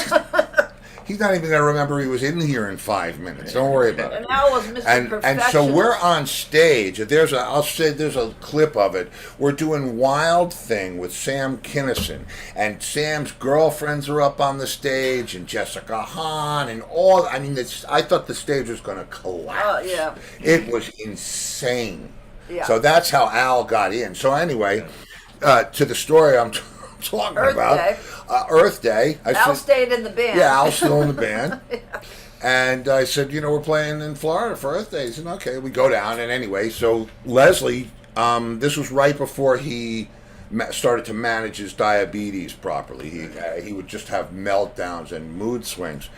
he's not even going to remember he was in here in 5 minutes. Don't worry about it. And Al was Mr. Perfectionist. And so we're on stage. There's a clip of it. We're doing Wild Thing with Sam Kinison. And Sam's girlfriends are up on the stage and Jessica Hahn and all. I mean, I thought the stage was going to collapse. Yeah. It was insane. Yeah. So that's how Al got in. So anyway, to the story I'm talking about. Earth Day. Al stayed in the band. Yeah, Al's still in the band. Yeah. And I said, we're playing in Florida for Earth Day. He said, okay, we go down. And anyway, so Leslie, this was right before he started to manage his diabetes properly. He would just have meltdowns and mood swings.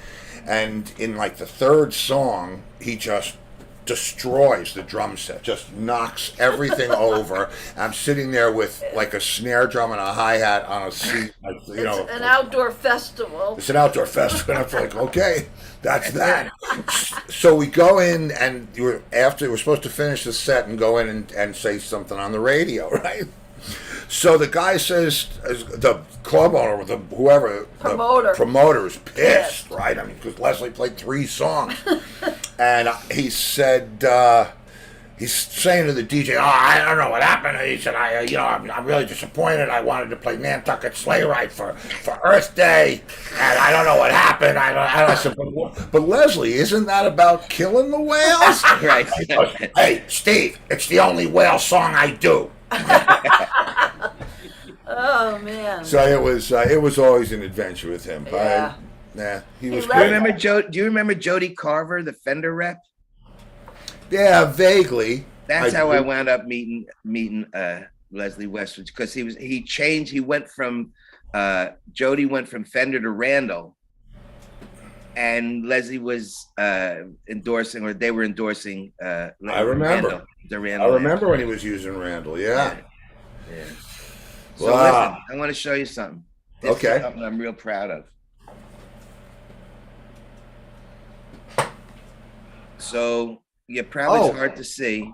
And in like the third song, he just destroys the drum set, just knocks everything over. I'm sitting there with like a snare drum and a hi-hat on a seat. It's an outdoor festival. It's an outdoor festival. And I'm like, okay, that's that. So we go in and we're supposed to finish the set and go in and say something on the radio, right? So the guy says, the club owner, the promoter is pissed, right? I mean, because Leslie played 3 songs. And he said, he's saying to the DJ, I don't know what happened. He said, I'm really disappointed. I wanted to play Nantucket Sleigh Ride for Earth Day, and I don't know what happened. I said, but Leslie, isn't that about killing the whales? Right. Hey, Steve, it's the only whale song I do. Oh man! So it was always an adventure with him. Yeah. He was right. great. Do you remember Jody Carver, the Fender rep? Yeah, vaguely. That's how I wound up meeting Leslie Westwood, because he changed. He went from Jody went from Fender to Randall, and Leslie was endorsing, or they were endorsing. I remember. Randall. I remember when he was using Randall. Yeah. So wow. Listen, I want to show you something. This is something I'm real proud of. So you're probably it's hard to see.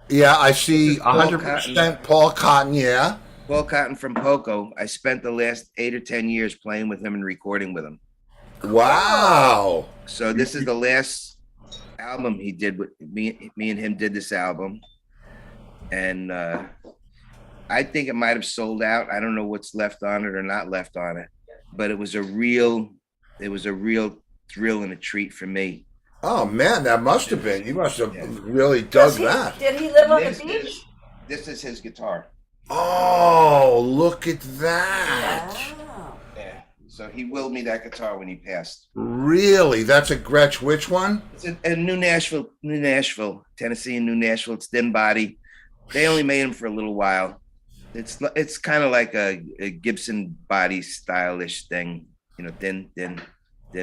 Yeah, I see 100% Paul Cotton. Yeah. Paul Cotton from Poco. I spent the last 8 or 10 years playing with him and recording with him. Wow. So this is the last album he did with me. Me and him did this album, and I think it might have sold out. I don't know what's left on it or not left on it, but it was a real thrill and a treat for me Oh man, that must have been. You must have Yeah. really dug that. Did he live on the This beach? is this is his guitar. Oh, look at that. Wow. Yeah. So he willed me that guitar when he passed. Really? That's a Gretsch. Which one? It's a New Nashville, Tennessee, and New Nashville. It's thin body. They only made them for a little while. It's kind of like a Gibson body stylish thing, you know, thin.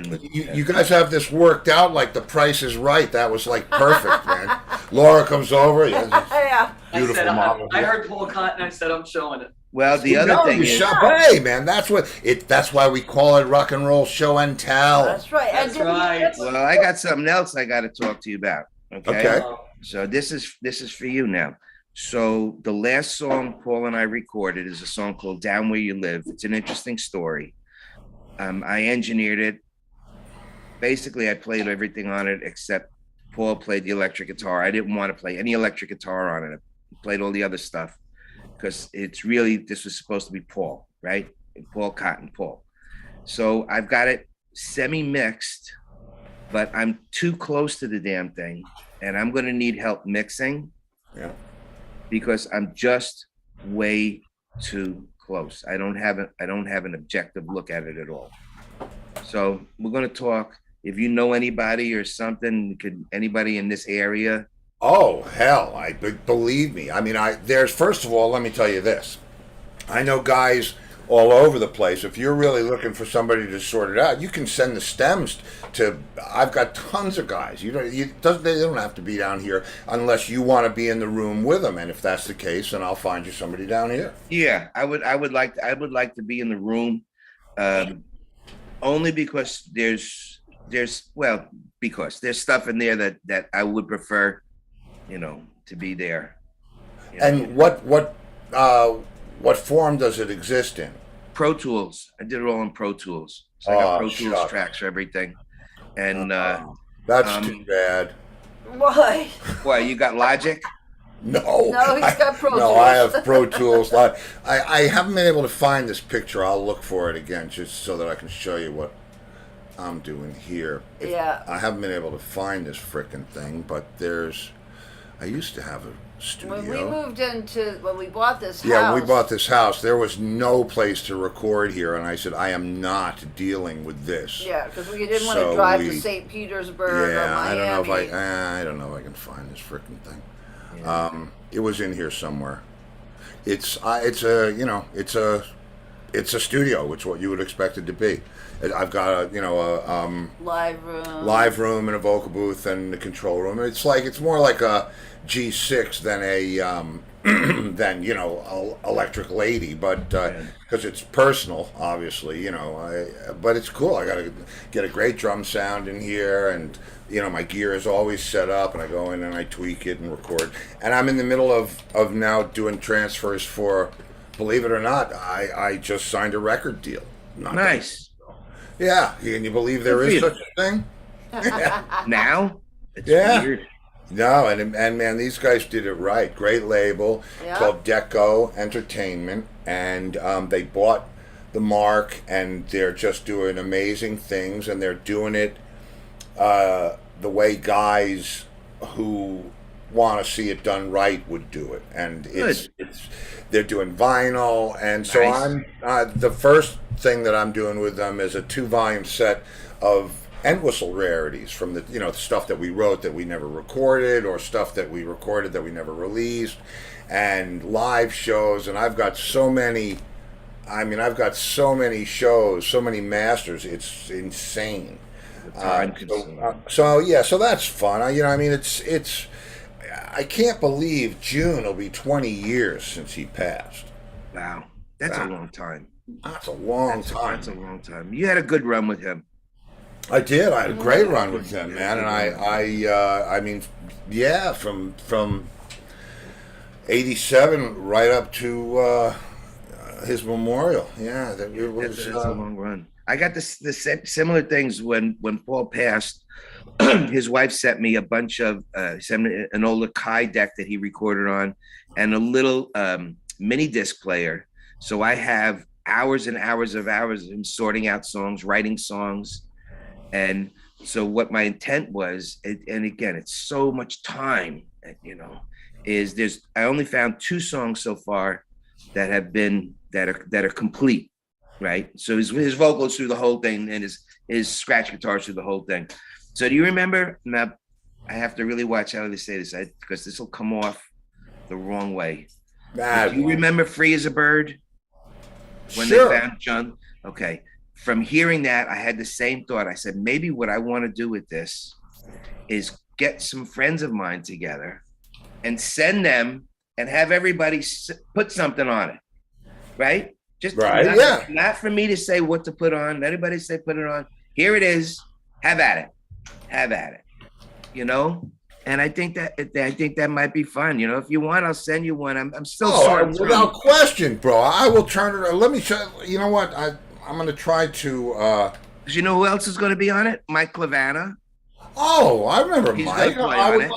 With, You guys have this worked out like the Price is Right. That was like perfect, man. Laura comes over. Yeah, Yeah. beautiful model. I heard Paul Cotton. I said I'm showing it. well, the other No, thing you is, hey, man, that's why we call it rock and roll show and tell. That's right. That's right. well, I got something else I got to talk to you about. Okay. So this is for you now. So the last song Paul and I recorded is a song called "Down Where You Live." It's an interesting story. I engineered it. Basically, I played everything on it except Paul played the electric guitar. I didn't want to play any electric guitar on it. I played all the other stuff because this was supposed to be Paul, right? Paul Cotton, Paul. So I've got it semi-mixed, but I'm too close to the damn thing, and I'm going to need help mixing. Yeah. Because I'm just way too close. I don't have an objective look at it at all. So we're going to talk. If you know anybody or something, anybody in this area? Oh hell! Believe me. I mean, first of all, let me tell you this. I know guys all over the place. If you're really looking for somebody to sort it out, you can send the stems to. I've got tons of guys. They don't have to be down here unless you want to be in the room with them. And if that's the case, then I'll find you somebody down here. Yeah, I would like to be in the room, only because because there's stuff in there that I would prefer, to be there. And what form does it exist in? Pro Tools. I did it all in Pro Tools. So I got Pro Tools tracks for everything. And that's too bad. Why? Why, you got Logic? No, he's got Pro Tools. No, I have Pro Tools. I haven't been able to find this picture. I'll look for it again just so that I can show you what I'm doing here. Yeah. I haven't been able to find this frickin' thing, but I used to have a studio. When we bought this house. Yeah, when we bought this house, there was no place to record here, and I said, I am not dealing with this. Yeah, because we didn't want to drive to St. Petersburg or Miami. I don't know if I can find this frickin' thing. Yeah. It was in here somewhere. It's a studio. It's what you would expect it to be. I've got a live room and a vocal booth and a control room. It's more like a G6 than a Electric Lady, but because it's personal, obviously, but it's cool. I got to get a great drum sound in here, and my gear is always set up, and I go in and I tweak it and record. And I'm in the middle of now doing transfers for, believe it or not, I just signed a record deal. Nice. Yeah, can you believe there is such a thing? Now? It's weird. No, and man, these guys did it right. Great label called Deco Entertainment, and they bought the mark, and they're just doing amazing things, and they're doing it the way guys who want to see it done right would do it. And they're doing vinyl, and so nice. I'm the first thing that I'm doing with them is a 2-volume set of Entwistle rarities from the stuff that we wrote that we never recorded, or stuff that we recorded that we never released, and live shows. And I've got so many shows, so many masters. It's insane. So that's fun. It's I can't believe June will be 20 years since he passed. Wow, that's a long time. That's a long time. That's a long time. You had a good run with him. I did. I had a great run with him, man, and from '87 right up to his memorial. Yeah, that's a long run. I got the similar things when Paul passed. His wife sent me a bunch of an old Akai deck that he recorded on, and a little mini disc player. So I have hours and hours of him sorting out songs, writing songs, And so what my intent was, and again, it's so much time, you know, is I only found 2 songs so far that are complete, right? So his vocals through the whole thing and his scratch guitars through the whole thing. So do you remember? Now I have to really watch how they say this because this will come off the wrong way. Do you remember "Free as a Bird"? When they found John? Okay. From hearing that, I had the same thought. I said, maybe what I want to do with this is get some friends of mine together and send them and have everybody put something on it, right? Just not for me to say what to put on. Anybody say put it on. Here it is. Have at it. You know. And I think that might be fun. You know, if you want, I'll send you one. I'm still without question, bro. I will turn it. Let me show. You know what? I'm going to try to. You know who else is going to be on it? Mike Clavana. Oh, I remember He's Mike.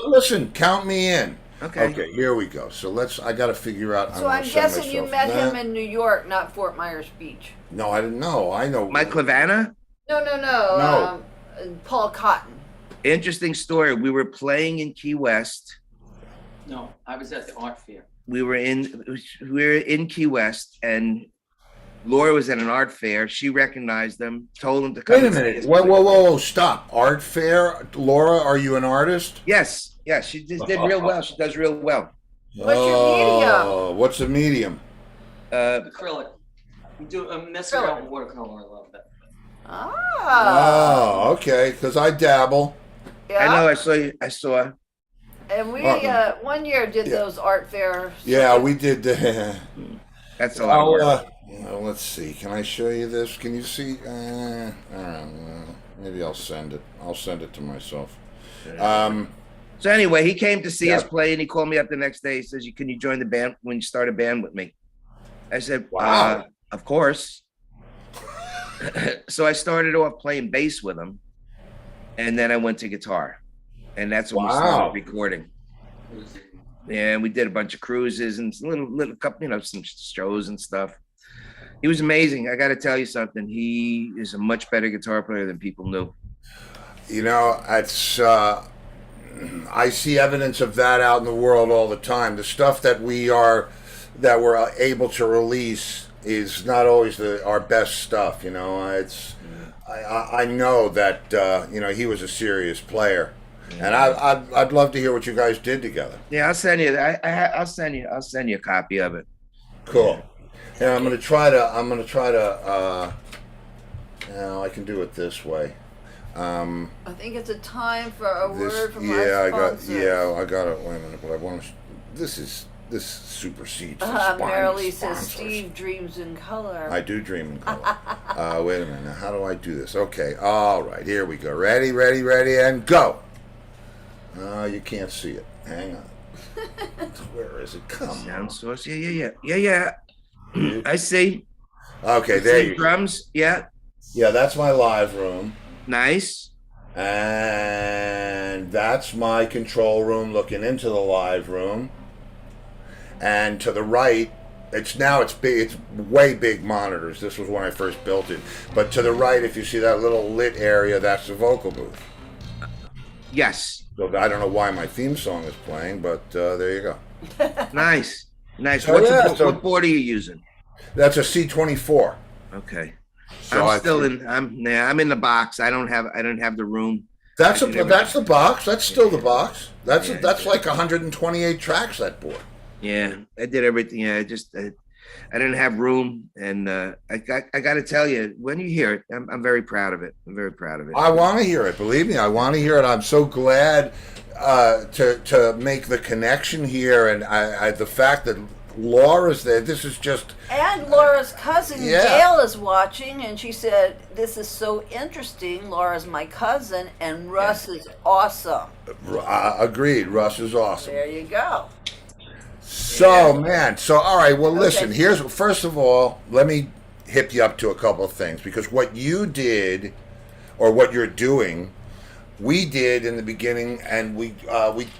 Listen, count me in. Okay. Okay, here we go. So I got to figure out. So I'm guessing you met him in New York, not Fort Myers Beach. No, I didn't know. I know Mike Clavana. No. Paul Cotton. Interesting story. We were playing in Key West. No, I was at the art fair. We were in Key West, and Laura was at an art fair. She recognized them, told them to come. Wait a minute. Whoa, stop. Art fair? Laura, are you an artist? Yes. She just did real well. She does real well. What's your medium? What's the medium? Acrylic. We do mess around with watercolor a little bit. Oh, okay. Because I dabble. Yeah. I know. I saw. And we 1 year did those art fairs. Yeah, we did. That's a lot of work. Let's see. Can I show you this? Can you see? I don't know. Maybe I'll send it. I'll send it to myself. So anyway, he came to see us play, and he called me up the next day. He says, "Can you join the band when you start a band with me?" I said, "Wow, of course." So I started off playing bass with him, and then I went to guitar, and that's when we started recording. Yeah, we did a bunch of cruises and little couple, some shows and stuff. He was amazing. I got to tell you something. He is a much better guitar player than people knew. You know, it's I see evidence of that out in the world all the time. The stuff that we're able to release is not always our best stuff. You know, I know that he was a serious player, and I'd love to hear what you guys did together. Yeah, I'll send you. I'll send you a copy of it. Cool. Yeah, I'm gonna try to. I can do it this way. I think it's a time for a word from our sponsors. I got it. Wait a minute, but I want to. This supersedes. Merrily says Steve dreams in color. I do dream in color. Wait a minute. Now, how do I do this? Okay. All right. Here we go. Ready, and go. You can't see it. Hang on. Where is it? Come on. Sound source. Yeah. I see. Okay, there you go. Drums. Yeah. Yeah, that's my live room. Nice. And that's my control room looking into the live room. And to the right, it's big. It's way big monitors. This was when I first built it. But to the right, if you see that little lit area, that's the vocal booth. Yes. So I don't know why my theme song is playing, but there you go. Nice. So what board are you using? That's a C24. Okay. So I'm in the box. I don't have the room. That's the box. That's still the box. That's like 128 tracks, that board. Yeah, I did everything. Yeah, I didn't have room, and I got to tell you, when you hear it, I'm very proud of it. I want to hear it. Believe me, I want to hear it. I'm so glad to make the connection here, and the fact that Laura's there. This is just. And Laura's cousin Gail is watching, and she said, "This is so interesting. Laura's my cousin, and Russ is awesome." Agreed. Russ is awesome. There you go. So, all right, well, listen, first of all, let me hip you up to a couple of things, because what you did, or what you're doing, we did in the beginning, and we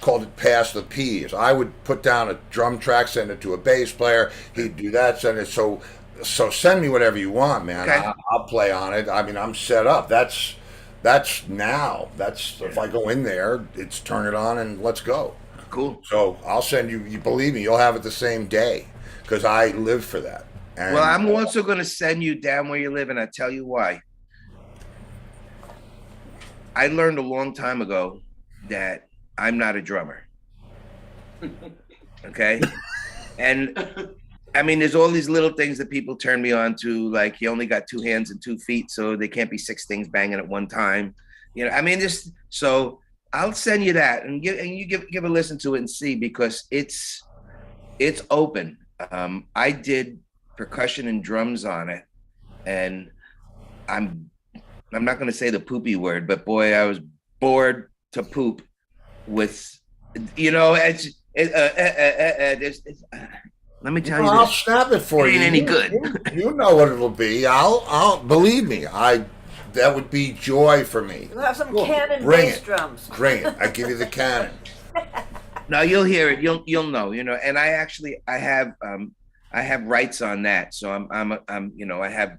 called it Pass the Peas. I would put down a drum track, send it to a bass player, he'd do that, send it, so send me whatever you want, man. Okay. I'll play on it. I mean, I'm set up. That's That's now. That's if I go in there, it's turn it on and let's go. Cool. So I'll send you. You believe me, you'll have it the same day because I live for that. And, Well, I'm also going to send you down where you live, and I'll tell you why. I learned a long time ago that I'm not a drummer. Okay? And I mean, there's all these little things that people turn me on to, like you only got 2 hands and 2 feet, so there can't be 6 things banging at one time. You know, I mean, just so I'll send you that and you give a listen to it and see, because it's open. I did percussion and drums on it, and I'm not going to say the poopy word, but boy, I was bored to poop with, you know, let me tell you I'll this. snap it for It you. ain't any good. You know what it'll be. I'll believe me. That would be joy for me. We'll have some Cool. cannon Bring bass it. drums. Bring it. I give you the cannon. No, you'll hear it. You'll know. You know, and I have rights on that, so I'm you know, I have,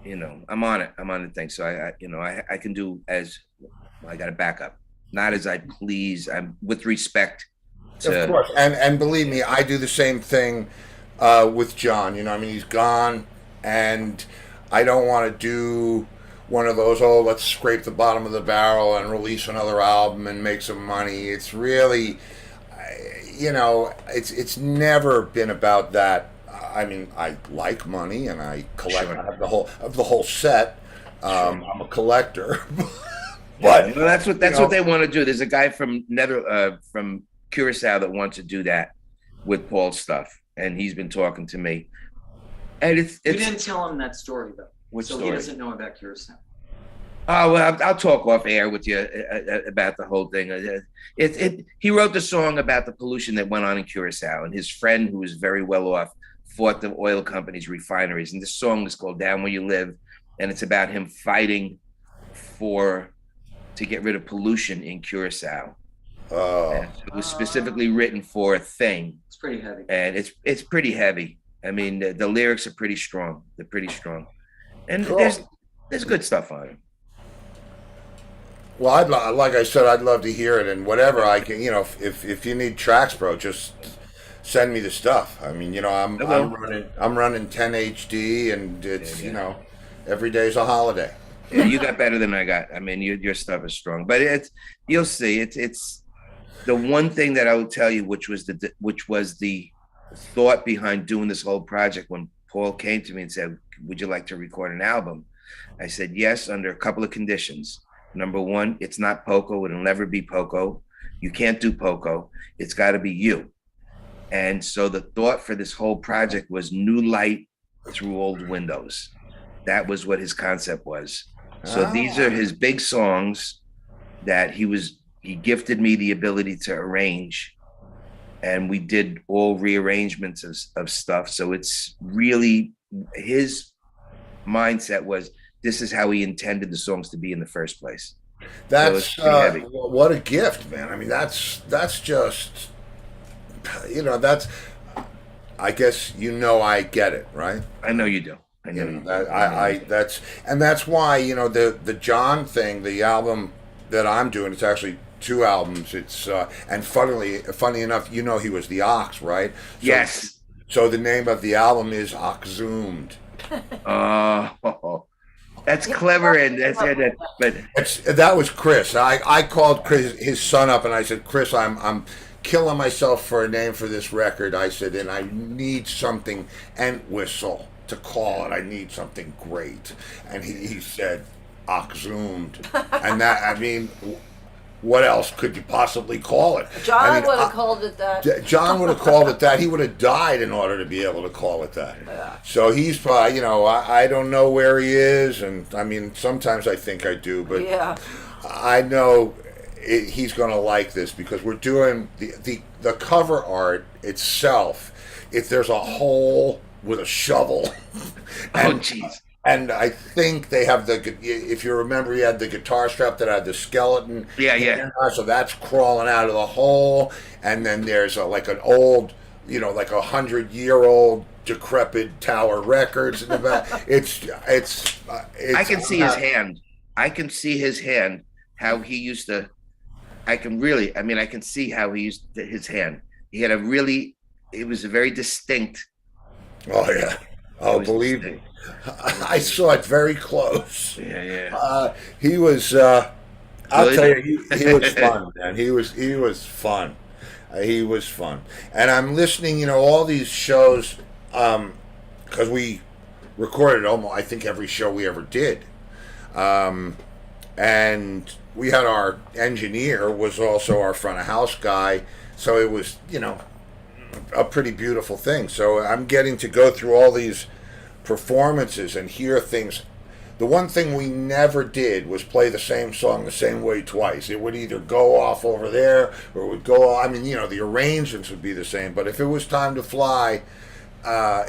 you know, I'm on it. I'm on the thing. So I can do as well, I got a backup, not as I please. I'm with respect to. Of course, and believe me, I do the same thing with John. You know, I mean, he's gone, and I don't want to do one of those. Oh, let's scrape the bottom of the barrel and release another album and make some money. It's really, you know, it's never been about that. I mean, I like money and I collect. Sure. I have the whole set. I'm a collector. But well, that's what they want to do. There's a guy from from Curacao that wants to do that with Paul's stuff, and he's been talking to me. And it's You didn't tell him that story though. Which so story? He doesn't know about Curacao. Oh well, I'll talk off air with you about the whole thing. He wrote the song about the pollution that went on in Curacao, and his friend, who was very well off, fought the oil companies, refineries, and this song is called "Down Where You Live," and it's about him fighting to get rid of pollution in Curacao. Oh, And it was specifically written for a thing, It's pretty heavy. and it's pretty heavy. I mean, the lyrics are pretty strong. They're pretty strong, and Cool. there's good stuff on it. well, like I said, I'd love to hear it, and whatever I can, you know, if you need tracks, bro, just send me the stuff. I mean, you know, I'm running 10 HD, and it's you know, every day's a holiday. Yeah, you got better than I got. I mean, your stuff is strong, but you'll see. It's the one thing that I will tell you, which was the thought behind doing this whole project. When Paul came to me and said, "Would you like to record an album?" I said yes, under a couple of conditions. Number one, it's not Poco. It'll never be Poco. You can't do Poco. It's got to be you. And so the thought for this whole project was new light through old windows. That was what his concept was. So these are his big songs that he gifted me the ability to arrange, and we did all rearrangements of stuff. So it's really his mindset was this is how he intended the songs to be in the first place. That's So it's pretty heavy. what a gift, man. I mean, that's just, you know, that's. I guess you know I get it, right? I know you do. I know You you know, do. that's why, you know, the John thing, the album that I'm doing, it's actually 2 albums. It's and funny enough, you know, he was the Ox, right? So, Yes. So the name of the album is Oxzoomed. Oh, that's clever, and that's it. But That was Chris. I called Chris, his son, up, and I said, Chris, I'm killing myself for a name for this record. I said, and I need something Entwistle to call it. I need something great. And he said, Oxzoomed. And that, I mean, what else could you possibly call it? John would have called it that. John would have called it that. He would have died in order to be able to call it that. Yeah. So he's probably, you know, I don't know where he is. And I mean, sometimes I think I do, but Yeah. I know he's going to like this because we're doing the cover art itself. If there's a hole with a shovel. oh, jeez. And I think they have if you remember, he had the guitar strap that had the skeleton. Yeah. So that's crawling out of the hole. And then there's like an old, you know, like 100-year-old decrepit Tower Records in the back. It's I can see his hand. I can see his hand, how he used to. I can see how he used his hand. He had it was a very distinct. Oh yeah. Oh, believe me, I saw it very close. Yeah, yeah. He was. I'll tell you, he was fun, man. He was fun. He was fun. And I'm listening, all these shows, because we recorded almost, I think, every show we ever did. And we had our engineer was also our front of house guy, so it was, a pretty beautiful thing. So I'm getting to go through all these performances and hear things. The one thing we never did was play the same song the same way twice. It would either go off over there or it would go off. I mean, the arrangements would be the same. But if it was time to fly, I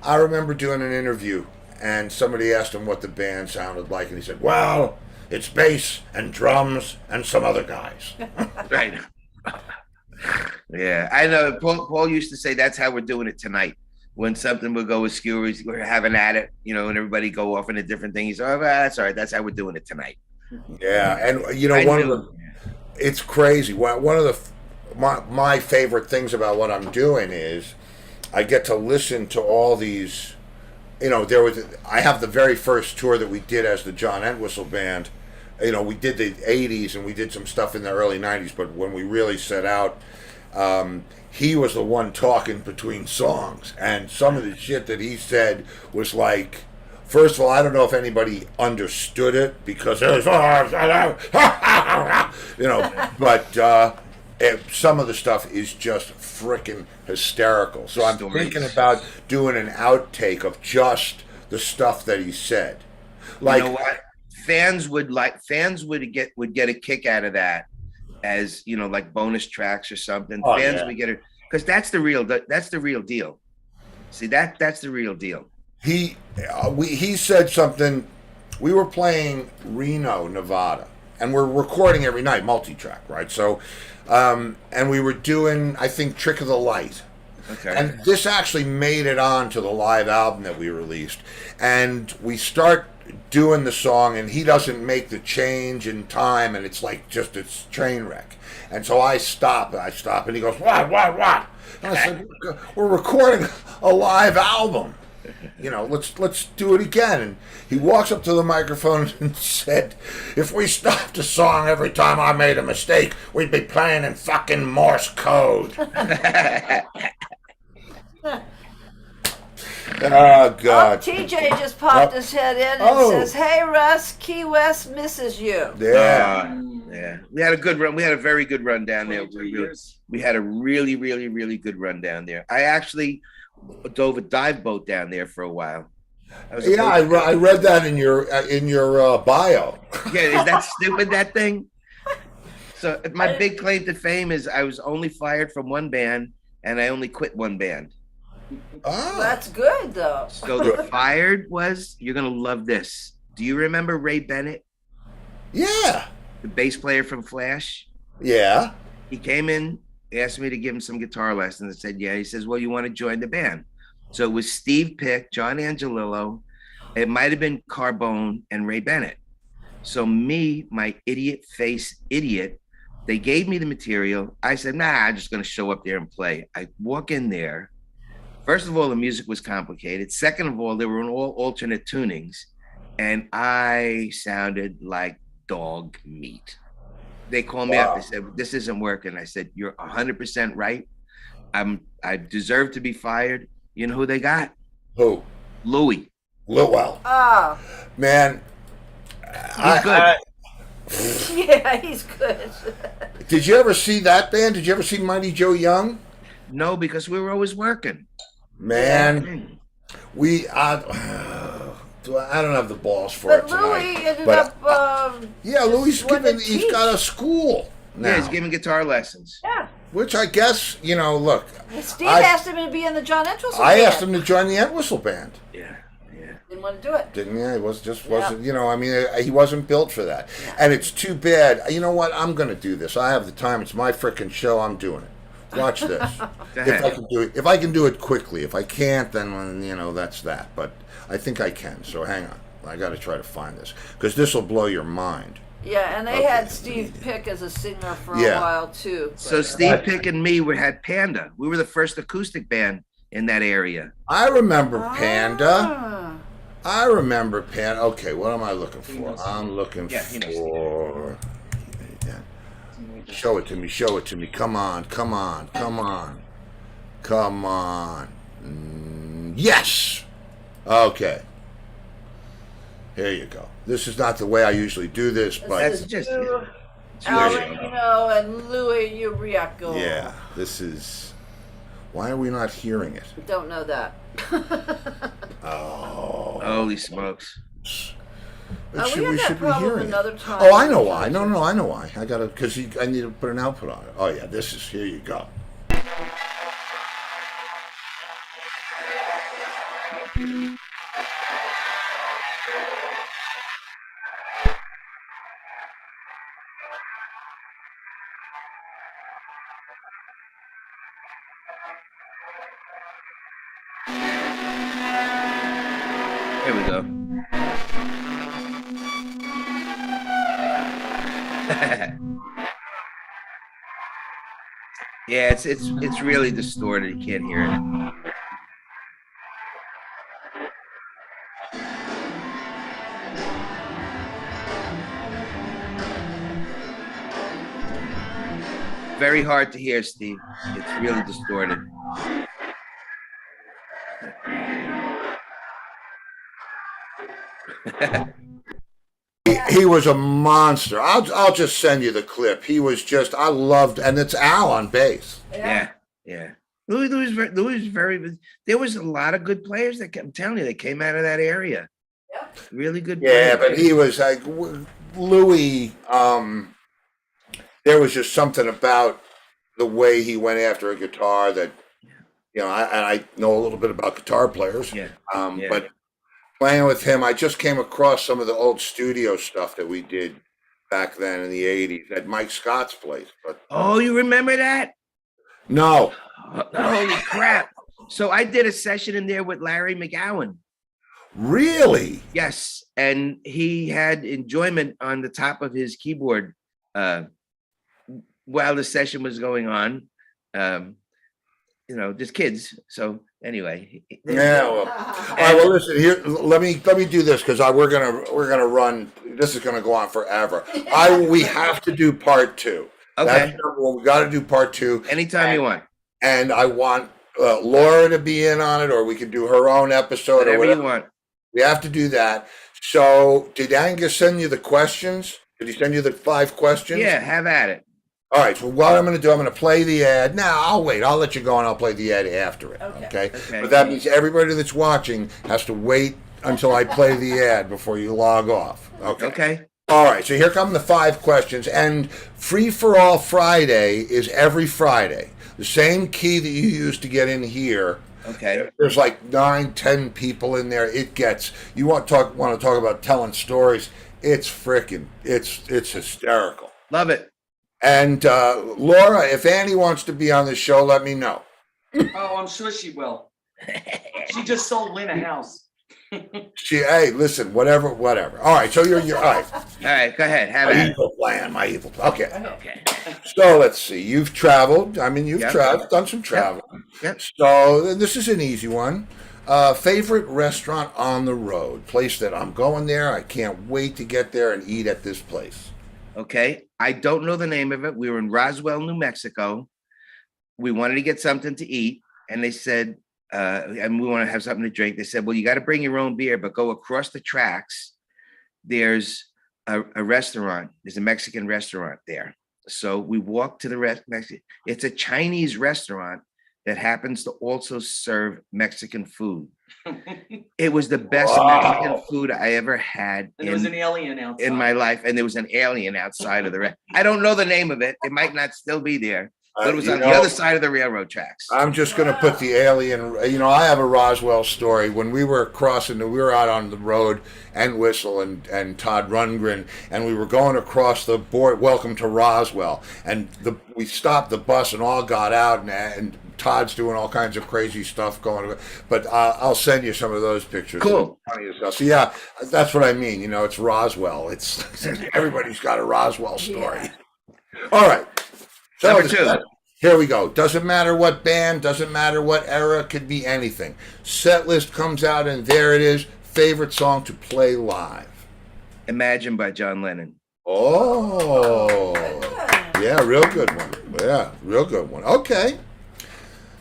remember doing an interview and somebody asked him what the band sounded like. And he said, well, it's bass and drums and some other guys. Right. Yeah, I know. Paul used to say that's how we're doing it tonight. When something would go askew, we're having at it, and everybody go off in a different thing. He's like, oh, that's all right. That's how we're doing it tonight. Yeah, and it's crazy. One of my favorite things about what I'm doing is I get to listen to all these. I have the very first tour that we did as the John Entwistle Band. We did the 80s and we did some stuff in the early 90s, but when we really set out, he was the one talking between songs, and some of the shit that he said was like, first of all, I don't know if anybody understood it because it was, but some of the stuff is just freaking hysterical. So I'm thinking about doing an outtake of just the stuff that he said. Like, what? Fans would get a kick out of that. As like bonus tracks or something. Fans would get it because that's the real deal. See, that's the real deal. He said something. We were playing Reno, Nevada, and we're recording every night, multi-track, right? So, and we were doing, I think, Trick of the Light. Okay. And this actually made it on to the live album that we released, and we start doing the song and he doesn't make the change in time and it's like just it's train wreck. And so I stop and he goes, what? And I said, we're recording a live album. Let's do it again. And he walks up to the microphone and said, if we stopped a song every time I made a mistake, we'd be playing in fucking Morse code. Oh, God. TJ just popped his head in and says, hey, Russ, Key West misses you. Yeah. Yeah. We had a good run. We had a very good run down there. We had a really, really, really good run down there. I actually dove a dive boat down there for a while. I read that in your bio. Yeah, is that stupid, that thing? So my big claim to fame is I was only fired from one band and I only quit one band. Oh, that's good though. So the fired was, you're gonna love this. Do you remember Ray Bennett? Yeah. The bass player from Flash? Yeah. He came in, asked me to give him some guitar lessons. I said, yeah. He says, well, you want to join the band? So it was Steve Pick, John Angelillo, it might have been Carbone and Ray Bennett. So me, my idiot, they gave me the material. I said, nah, I'm just gonna show up there and play. I walk in there. First of all, the music was complicated. Second of all, they were in all alternate tunings, and I sounded like dog meat. They called me up. They said, this isn't working. I said, you're 100% right. I deserve to be fired. You know who they got? Who? Louie. Lowell. Oh. Man. He's good. Yeah, he's good. Did you ever see that band? Did you ever see Mighty Joe Young? No, because we were always working. Man, I don't have the balls for it tonight. But Louie ended up. Louie's he's got a school now. Yeah, he's giving guitar lessons. Yeah. Which I guess, look. Steve asked him to be in the John Entwistle band. I asked him to join the Entwistle band. Yeah. Didn't want to do it. Didn't he? He wasn't, he wasn't built for that. Yeah. And it's too bad. You know what? I'm going to do this. I have the time. It's my frickin' show. I'm doing it. Watch this. If I can do it quickly. If I can't, then that's that. But I think I can. So hang on. I got to try to find this because this will blow your mind. Yeah, and they Okay. had Steve Pick as a singer for a Yeah. while too. So Steve Pick and me had Panda. We were the first acoustic band in that area. I remember Panda. Ah. I remember Panda. Okay, what am I looking for? I'm looking Yeah, he knows for. Show it to me. Show it to me. Come on. Come on. Come on. Come on. Yes. Okay. Here you go. This is not the way I usually do this, but That's This is just Lou it's really- Alvarino and Louis Uriaco. yeah, this is. Why are we not hearing it? Don't know that. Oh. Holy smokes. We had that be problem hearing it. another time. Oh, I know why. No, I know why. I gotta because I need to put an output on it. Oh yeah, this is here. You go. Here we go. Yeah, it's really distorted. You can't hear it. Very hard to hear, Steve. It's really distorted. He was a monster. I'll just send you the clip. He was just I loved, and it's Al on bass. Yeah, yeah. Louis very. There was a lot of good players that I'm telling you, they came out of that area. Yeah. Really good. Yeah, players. but he was like Louis. There was just something about the way he went after a guitar that, I know a little bit about guitar players. Yeah. Yeah. But playing with him, I just came across some of the old studio stuff that we did back then in the '80s at Mike Scott's place. But Oh, you remember that? no, Holy crap! So I did a session in there with Larry McGowan. really. Yes, and he had enjoyment on the top of his keyboard while the session was going on. Just kids. So anyway, Yeah. Well, all right. Well, listen here. Let me do this because we're gonna run. This is gonna go on forever. We have to do part two. Okay. That's number one. We got to do part two. Anytime you want, And I want Laura to be in on it, or we can do her own episode, or whatever whatever. you want. We have to do that. So, did Angus send you the questions? Did he send you the 5 questions? Yeah, have at it. All right. So what I'm going to do, I'm going to play the ad. Now, I'll wait. I'll let you go, and I'll play the ad after it. Okay. Okay. But that means everybody that's watching has to wait until I play the ad before you log off. Okay. Okay. All right. So here come the 5 questions, and Free for All Friday is every Friday. The same key that you use to get in here. Okay. There's like 9-10 people in there. It gets you want to talk about telling stories. It's hysterical. Love it. And Laura, if Annie wants to be on the show, let me know. Oh, I'm sure she will. She just sold Lynn a house. Hey, listen, whatever. All right, so you're all right. All right, go ahead. Have My at it. evil plan. Okay. Okay. So let's see. You've traveled. I mean, you've Yep. traveled, done some travel. Yep. So this is an easy one. Favorite restaurant on the road? Place that I'm going there. I can't wait to get there and eat at this place. Okay. I don't know the name of it. We were in Roswell, New Mexico. We wanted to get something to eat, and they said, and we want to have something to drink. They said, well, you got to bring your own beer, but go across the tracks. There's a restaurant. There's a Mexican restaurant there. So we walked to the Mexican. It's a Chinese restaurant that happens to also serve Mexican food. It was the best Mexican food I ever had And there was an alien outside. in my life, and there was an alien outside of the I don't know the name of it. It might not still be there, but it was on the other side of the railroad tracks. I'm just going to put the alien. I have a Roswell story. When we were we were out on the road, and Whistle and Todd Rundgren, and we were going across the board. Welcome to Roswell, and we stopped the bus and all got out, and Todd's doing all kinds of crazy stuff going. But I'll send you some of those pictures. Cool. So yeah, that's what I mean. You know, it's Roswell. It's everybody's got a Roswell story. Yeah. All right. So Number 2. here we go. Doesn't matter what band, doesn't matter what era, could be anything. Set list comes out, and there it is. Favorite song to play live. Imagine by John Lennon. Oh, yeah, real good one. Yeah, real good one. Okay.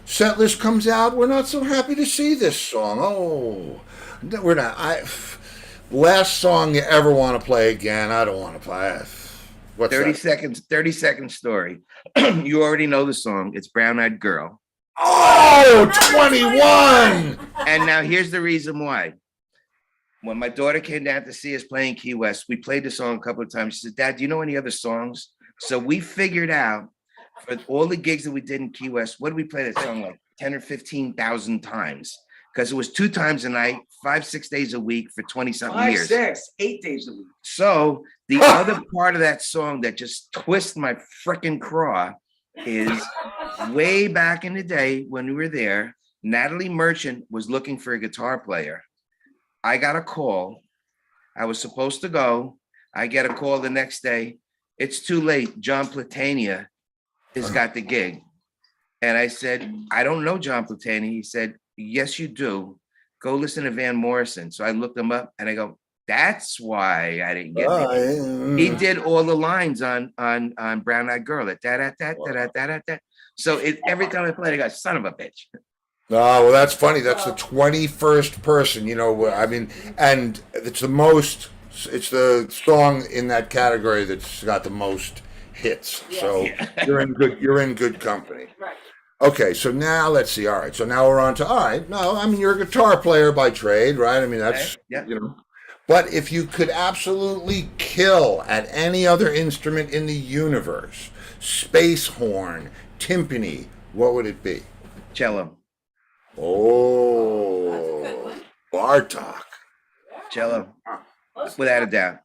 Set list comes out. We're not so happy to see this song. Oh, we're not. Last song you ever want to play again? I don't want to play. What's 30 that? seconds. 30-second story. You already know the song. It's Brown Eyed Girl. Oh, 21. And now here's the reason why. When my daughter came down to see us playing Key West, we played the song a couple of times. She said, Dad, do you know any other songs? So we figured out for all the gigs that we did in Key West, what did we play that song like 10 or 15,000 times? Because it was 2 times a night, 5-6 days a week for 20-something years. 8 days a week. So the other part of that song that just twists my freaking craw is way back in the day when we were there, Natalie Merchant was looking for a guitar player. I got a call. I was supposed to go. I get a call the next day. It's too late. John Platania has got the gig. And I said, I don't know John Platania. He said, yes, you do. Go listen to Van Morrison. So I looked him up and I go, that's why I didn't get it. He did all the lines on Brown Eyed Girl. So every time I played, I go, son of a bitch. Oh, well, that's funny. That's the 21st person, you know, I mean, and it's the song in that category that's got the most hits. Yes. So you're in good company. Right. Okay, so now let's see. All right, so now we're on to, all right, no, I mean, you're a guitar player by trade, right? I mean, that's, Yeah. you know, but if you could absolutely kill at any other instrument in the universe, space horn, timpani, what would it be? Cello. Oh, Bartok. Cello. Without a doubt.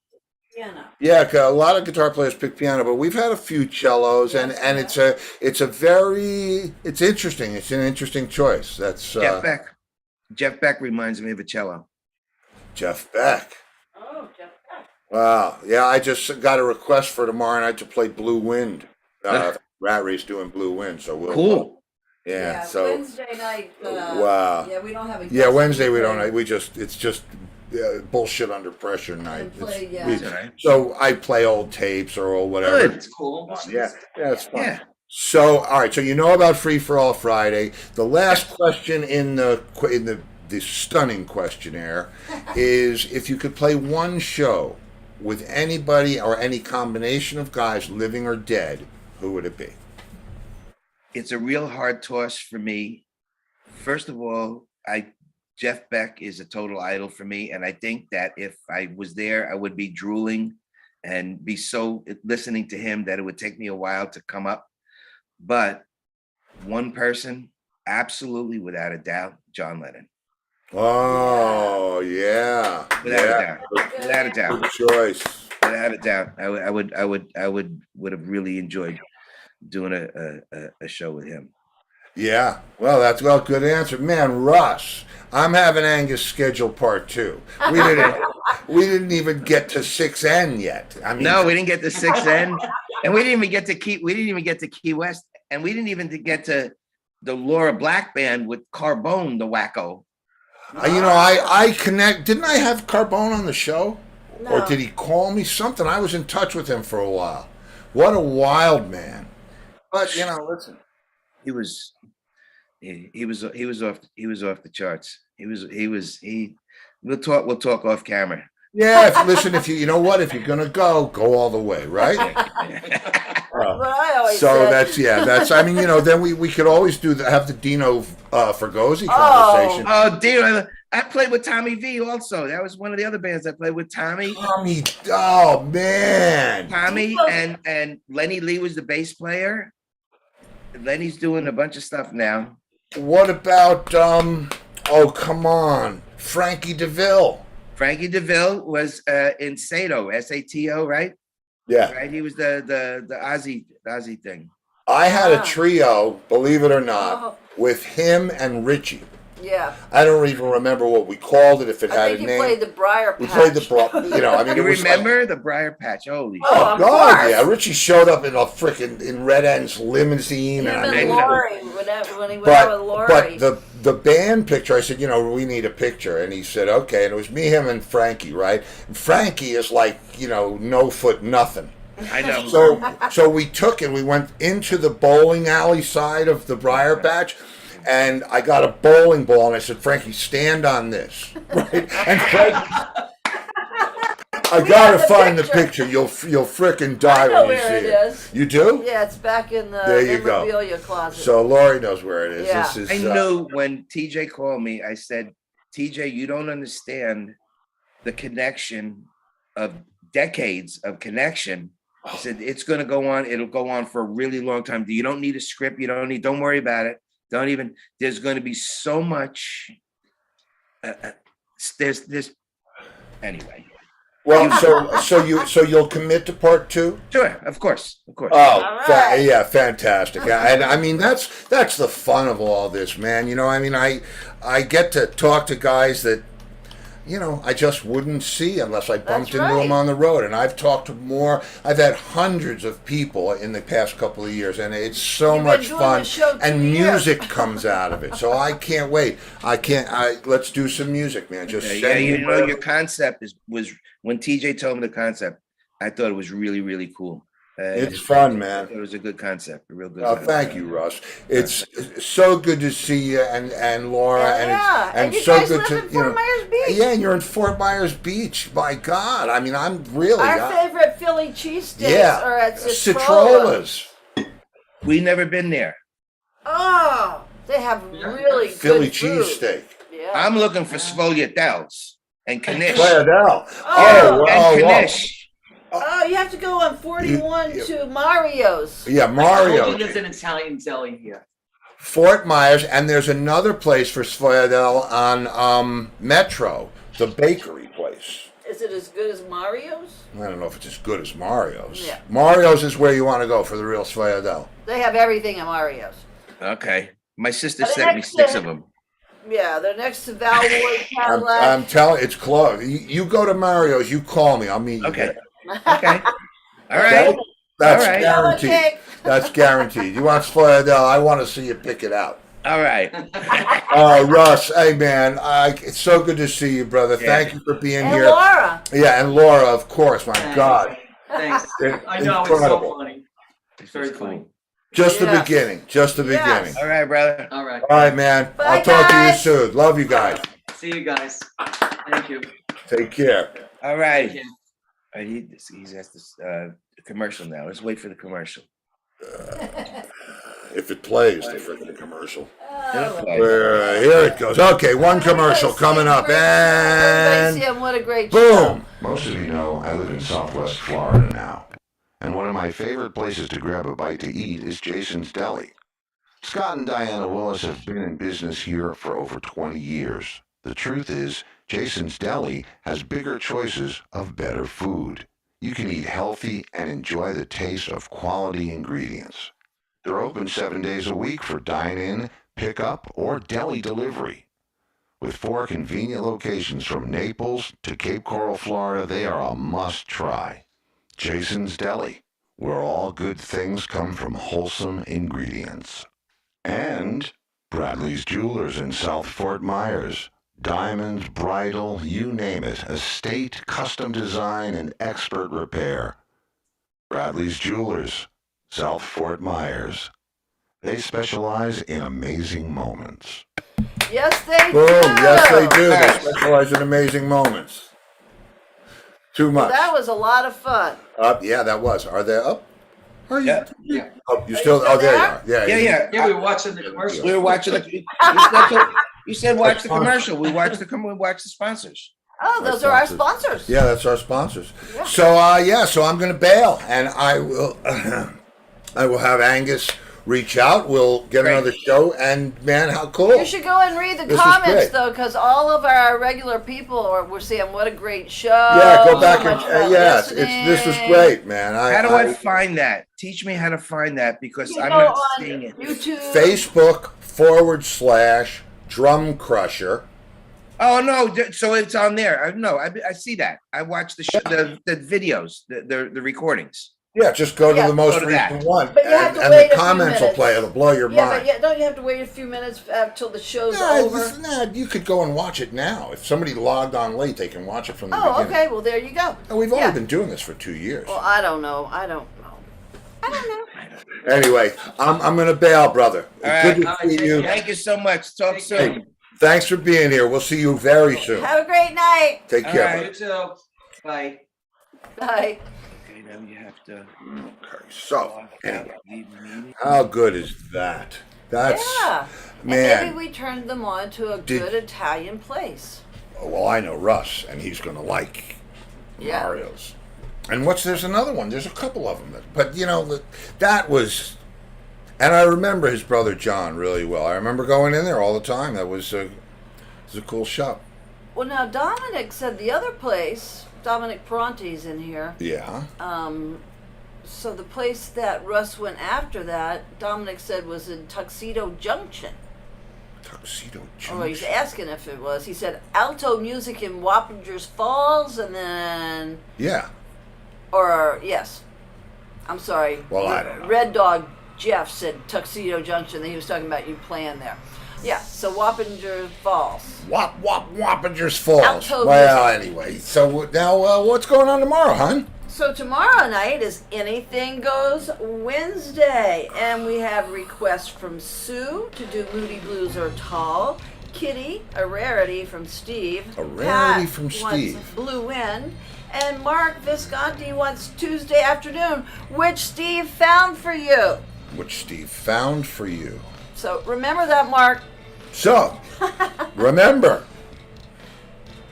Piano. Yeah, a lot of guitar players pick piano, but we've had a few cellos, and it's interesting. It's an interesting choice. That's Jeff Beck. Jeff Beck reminds me of a cello. Jeff Beck. Oh, Jeff Beck. Wow. Yeah, I just got a request for tomorrow night to play Blue Wind. Rat Race doing Blue Wind, so we'll. Cool. Yeah. So. Wednesday night. Wow. Yeah, we don't have a. Yeah, Wednesday we don't. It's just bullshit under pressure night. Play, yeah. That's all right. So I play old tapes or old whatever. Good. It's cool. Yeah, it's fun. Yeah. So, all right. So you know about Free for All Friday. The last question in the stunning questionnaire is if you could play one show with anybody or any combination of guys, living or dead, who would it be? It's a real hard toss for me. First of all, Jeff Beck is a total idol for me, and I think that if I was there, I would be drooling and be so listening to him that it would take me a while to come up. But one person, absolutely, without a doubt, John Lennon. Oh yeah, Without a doubt. Without a doubt. Good choice. Without a doubt. I would have really enjoyed doing a show with him. Yeah, well, good answer, man. Russ, I'm having Angus schedule part 2. We didn't even get to 6N yet. I mean, No, we didn't get to 6N, and we didn't even get to Key West, and we didn't even get to the Laura Black Band with Carbone, the wacko. you know, I connect. Didn't I have Carbone on the show, No. or did he call me something? I was in touch with him for a while. What a wild man! But you know, listen. He was off the charts. We'll talk off camera. Yeah, if you know what, if you're gonna go all the way, right? What I always So said. that's. I mean, you know, then we could always have the Dino Fergozzi Oh. conversation. Oh, dear. I played with Tommy V also. That was one of the other bands I played with. Tommy, Oh man. and Lenny Lee was the bass player. Lenny's doing a bunch of stuff now. What about oh come on, Frankie DeVille? Frankie DeVille was in Sato, Sato, right? Yeah. Right. He was the Ozzy thing. I had a Wow. trio, believe it or Oh. not, with him and Richie. Yeah. I don't even remember what we called it, if it I had think a you name. played the Briar Patch. We played I mean, You it was like, remember the Briar Patch? Holy Oh, shit. of God, course. yeah. Richie showed up in a freaking in Red End's limousine, Him and I and mean, Lori, when he went out with Lori. but the band picture, I said, we need a picture, and he said, okay, and it was me, him, and Frankie, right? And Frankie is like, no foot nothing. I know. So we took it. We went into the bowling alley side of the Briar Patch, and I got a bowling ball, and I said, Frankie, stand on this, right? And Frankie, I gotta find the picture. You'll frickin' die I know when you where see it it. is. You do? Yeah, it's back in the There you go. memorabilia closet. So Lori knows where it is. Yeah. This is, I knew when TJ called me, I said, TJ, you don't understand the connection of decades of connection. I said, it's going to go on. It'll go on for a really long time. You don't need a script. Don't worry about it. There's going to be so much. Anyway. well, so you'll commit to part 2? Sure. Of course. Oh, All right. yeah, fantastic. And I mean, that's the fun of all this, man. I mean, I get to talk to guys that, I just wouldn't see unless I bumped into them on the road. And I've talked to more. I've had hundreds of people in the past couple of years, and it's so You've been much doing fun. the show And 2 years. music comes out of it, so I can't wait. Let's do some music, man. Just send me whatever. Your concept was when TJ told me the concept. I thought it was really, really cool. It's fun, man. It was a good concept, a real good. Oh, thank you, Russ. It's so good to see you and Laura, Yeah, and you it's so guys good live to in Fort Myers Beach. Yeah, and you're in Fort Myers Beach. My God, I mean, I'm really Our favorite Philly cheesesteaks yeah, are at Citrola's. We never been there. Oh, they have really Philly good food. cheesesteak. Yeah. I'm looking for Svogliatelles and Knish. Flayadell. Oh, And Knish. Oh, you have to go on 41 to Mario's. Yeah, I told Mario. you there's an Italian deli here. Fort Myers, and there's another place for Flayadell on Metro, the bakery place. Is it as good as Mario's? I don't know if it's as good as Mario's. Yeah. Mario's is where you want to go for the real Flayadell. They have everything at Mario's. Okay. My sister But sent me next 6 to- of them. Yeah, they're next to Val Ward I'm Cadillac. telling it's close. You go to Mario's, you call me. I'll meet you. Okay. there. Okay. All right. That's All right. guaranteed. Okay. That's guaranteed. You want Flayadell? I want to see you pick it out. All right. Russ, hey man, it's so good to see you, brother. Yeah. Thank you for being And here. Laura. Yeah, and Laura, of course. My Thanks. God, Thanks. I know, it's Incredible. so funny. It's very funny. just the Yes. beginning. Just the Yes. beginning. All right, brother. All right. All right, man. Bye, I'll talk guys. to you soon. Love you guys. See you guys. Thank you. Take care. All right. Thank you. He's at this commercial now. Let's wait for the commercial. If it plays, the freaking commercial. Oh, Here it goes. Okay, one commercial coming up, Everybody and see him. What a great show. boom. Most of you know I live in Southwest Florida now, and one of my favorite places to grab a bite to eat is Jason's Deli. Scott and Diana Willis have been in business here for over 20 years. The truth is, Jason's Deli has bigger choices of better food. You can eat healthy and enjoy the taste of quality ingredients. They're open 7 days a week for dine-in, pick-up, or deli delivery. With 4 convenient locations from Naples to Cape Coral, Florida, they are a must-try. Jason's Deli, where all good things come from wholesome ingredients. And Bradley's Jewelers in South Fort Myers. Diamonds, bridal, you name it, estate, custom design, and expert repair. Bradley's Jewelers, South Fort Myers. They specialize in amazing moments. Yes, they Boom. do. Yes, they do. They specialize in amazing moments. Too much. That was a lot of fun. Up, yeah, that was. Are they up? Are you? Yeah. Yeah. Oh, you still? Oh, there you are. Yeah, yeah. Yeah, we were watching the commercial. We were watching the. You said watch the commercial. We watched the sponsors. Oh, those are our sponsors. Yeah, that's our sponsors. Yeah. So, so I'm going to bail, and I will have Angus reach out. We'll get Great. another show. And man, how cool! You should go and read the This was comments great. though, because all of our regular people were saying, "What a great show!" Yeah, go back so and much fun this was listening." great, man. How do I find that? Teach me how to find that because You I'm go not on seeing it. YouTube. Facebook.com/Drum Crusher. Oh no! So it's on there. I see that. I watch the videos, the recordings. Yeah, just go to Yeah. the most Go to that. recent one, But you have to and wait the a few comments will minutes. play. It'll blow your Yeah, mind. but don't you have to wait a few minutes till the show's Nah, over? you could go and watch it now. If somebody logged on late, they can watch it from the Oh, beginning. okay. Well, there you go. And we've only Yeah. been doing this for 2 years. Well, I don't know. I don't know. Anyway, I'm gonna bail, brother. All right. Good to see you. Thank you so much. Talk soon. Thanks for being here. We'll see you very soon. Have a great night. Take All care. right. buddy. You too. Bye. Bye. Okay, now you have to. Okay, so, Leave the meeting. how good is that? That's Yeah. man. And maybe we turned them on to a Did- good Italian place. Well, I know Russ, and he's gonna like Yeah. Mario's. And there's another one. There's a couple of them. But that was, and I remember his brother John really well. I remember going in there all the time. That was a cool shop. Well, now Dominic said the other place. Dominic Perante's in here. Yeah. So the place that Russ went after that, Dominic said was in Tuxedo Junction. Tuxedo Oh, he's Junction. asking if it was. He said Alto Music in Wappingers Falls, and then, Yeah. or yes, I'm sorry. Well, I don't know. Red Dog Jeff said Tuxedo Junction. He was talking about you playing there. Yeah, so Wappingers Falls. Wappingers Falls. Alto Well, Music. anyway. So now, what's going on tomorrow, hon? So tomorrow night is Anything Goes Wednesday, and we have requests from Sue to do Moody Blues or Tall, Kitty, a rarity from Steve, A rarity Pat from wants Steve. Blue Wind, and Mark Visconti wants Tuesday afternoon, which Steve found for you. Which Steve found for you. So remember that, Mark. So, remember,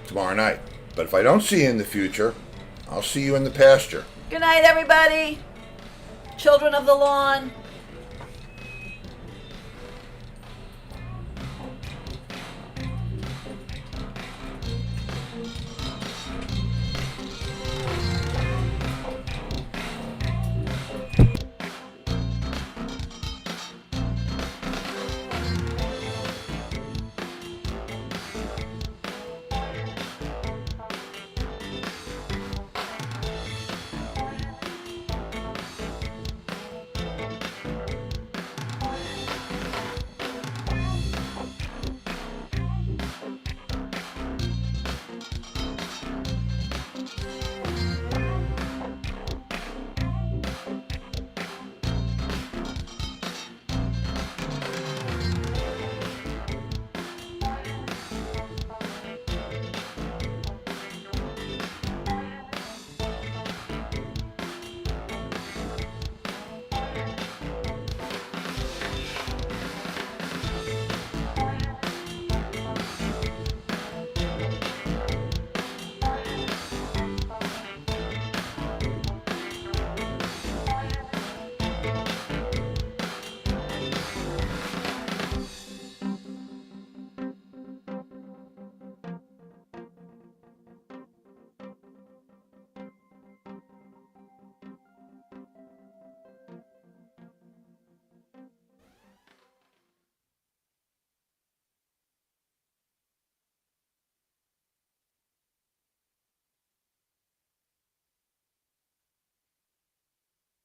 tomorrow night. But if I don't see you in the future, I'll see you in the pasture. Good night, everybody. Children of the Lawn.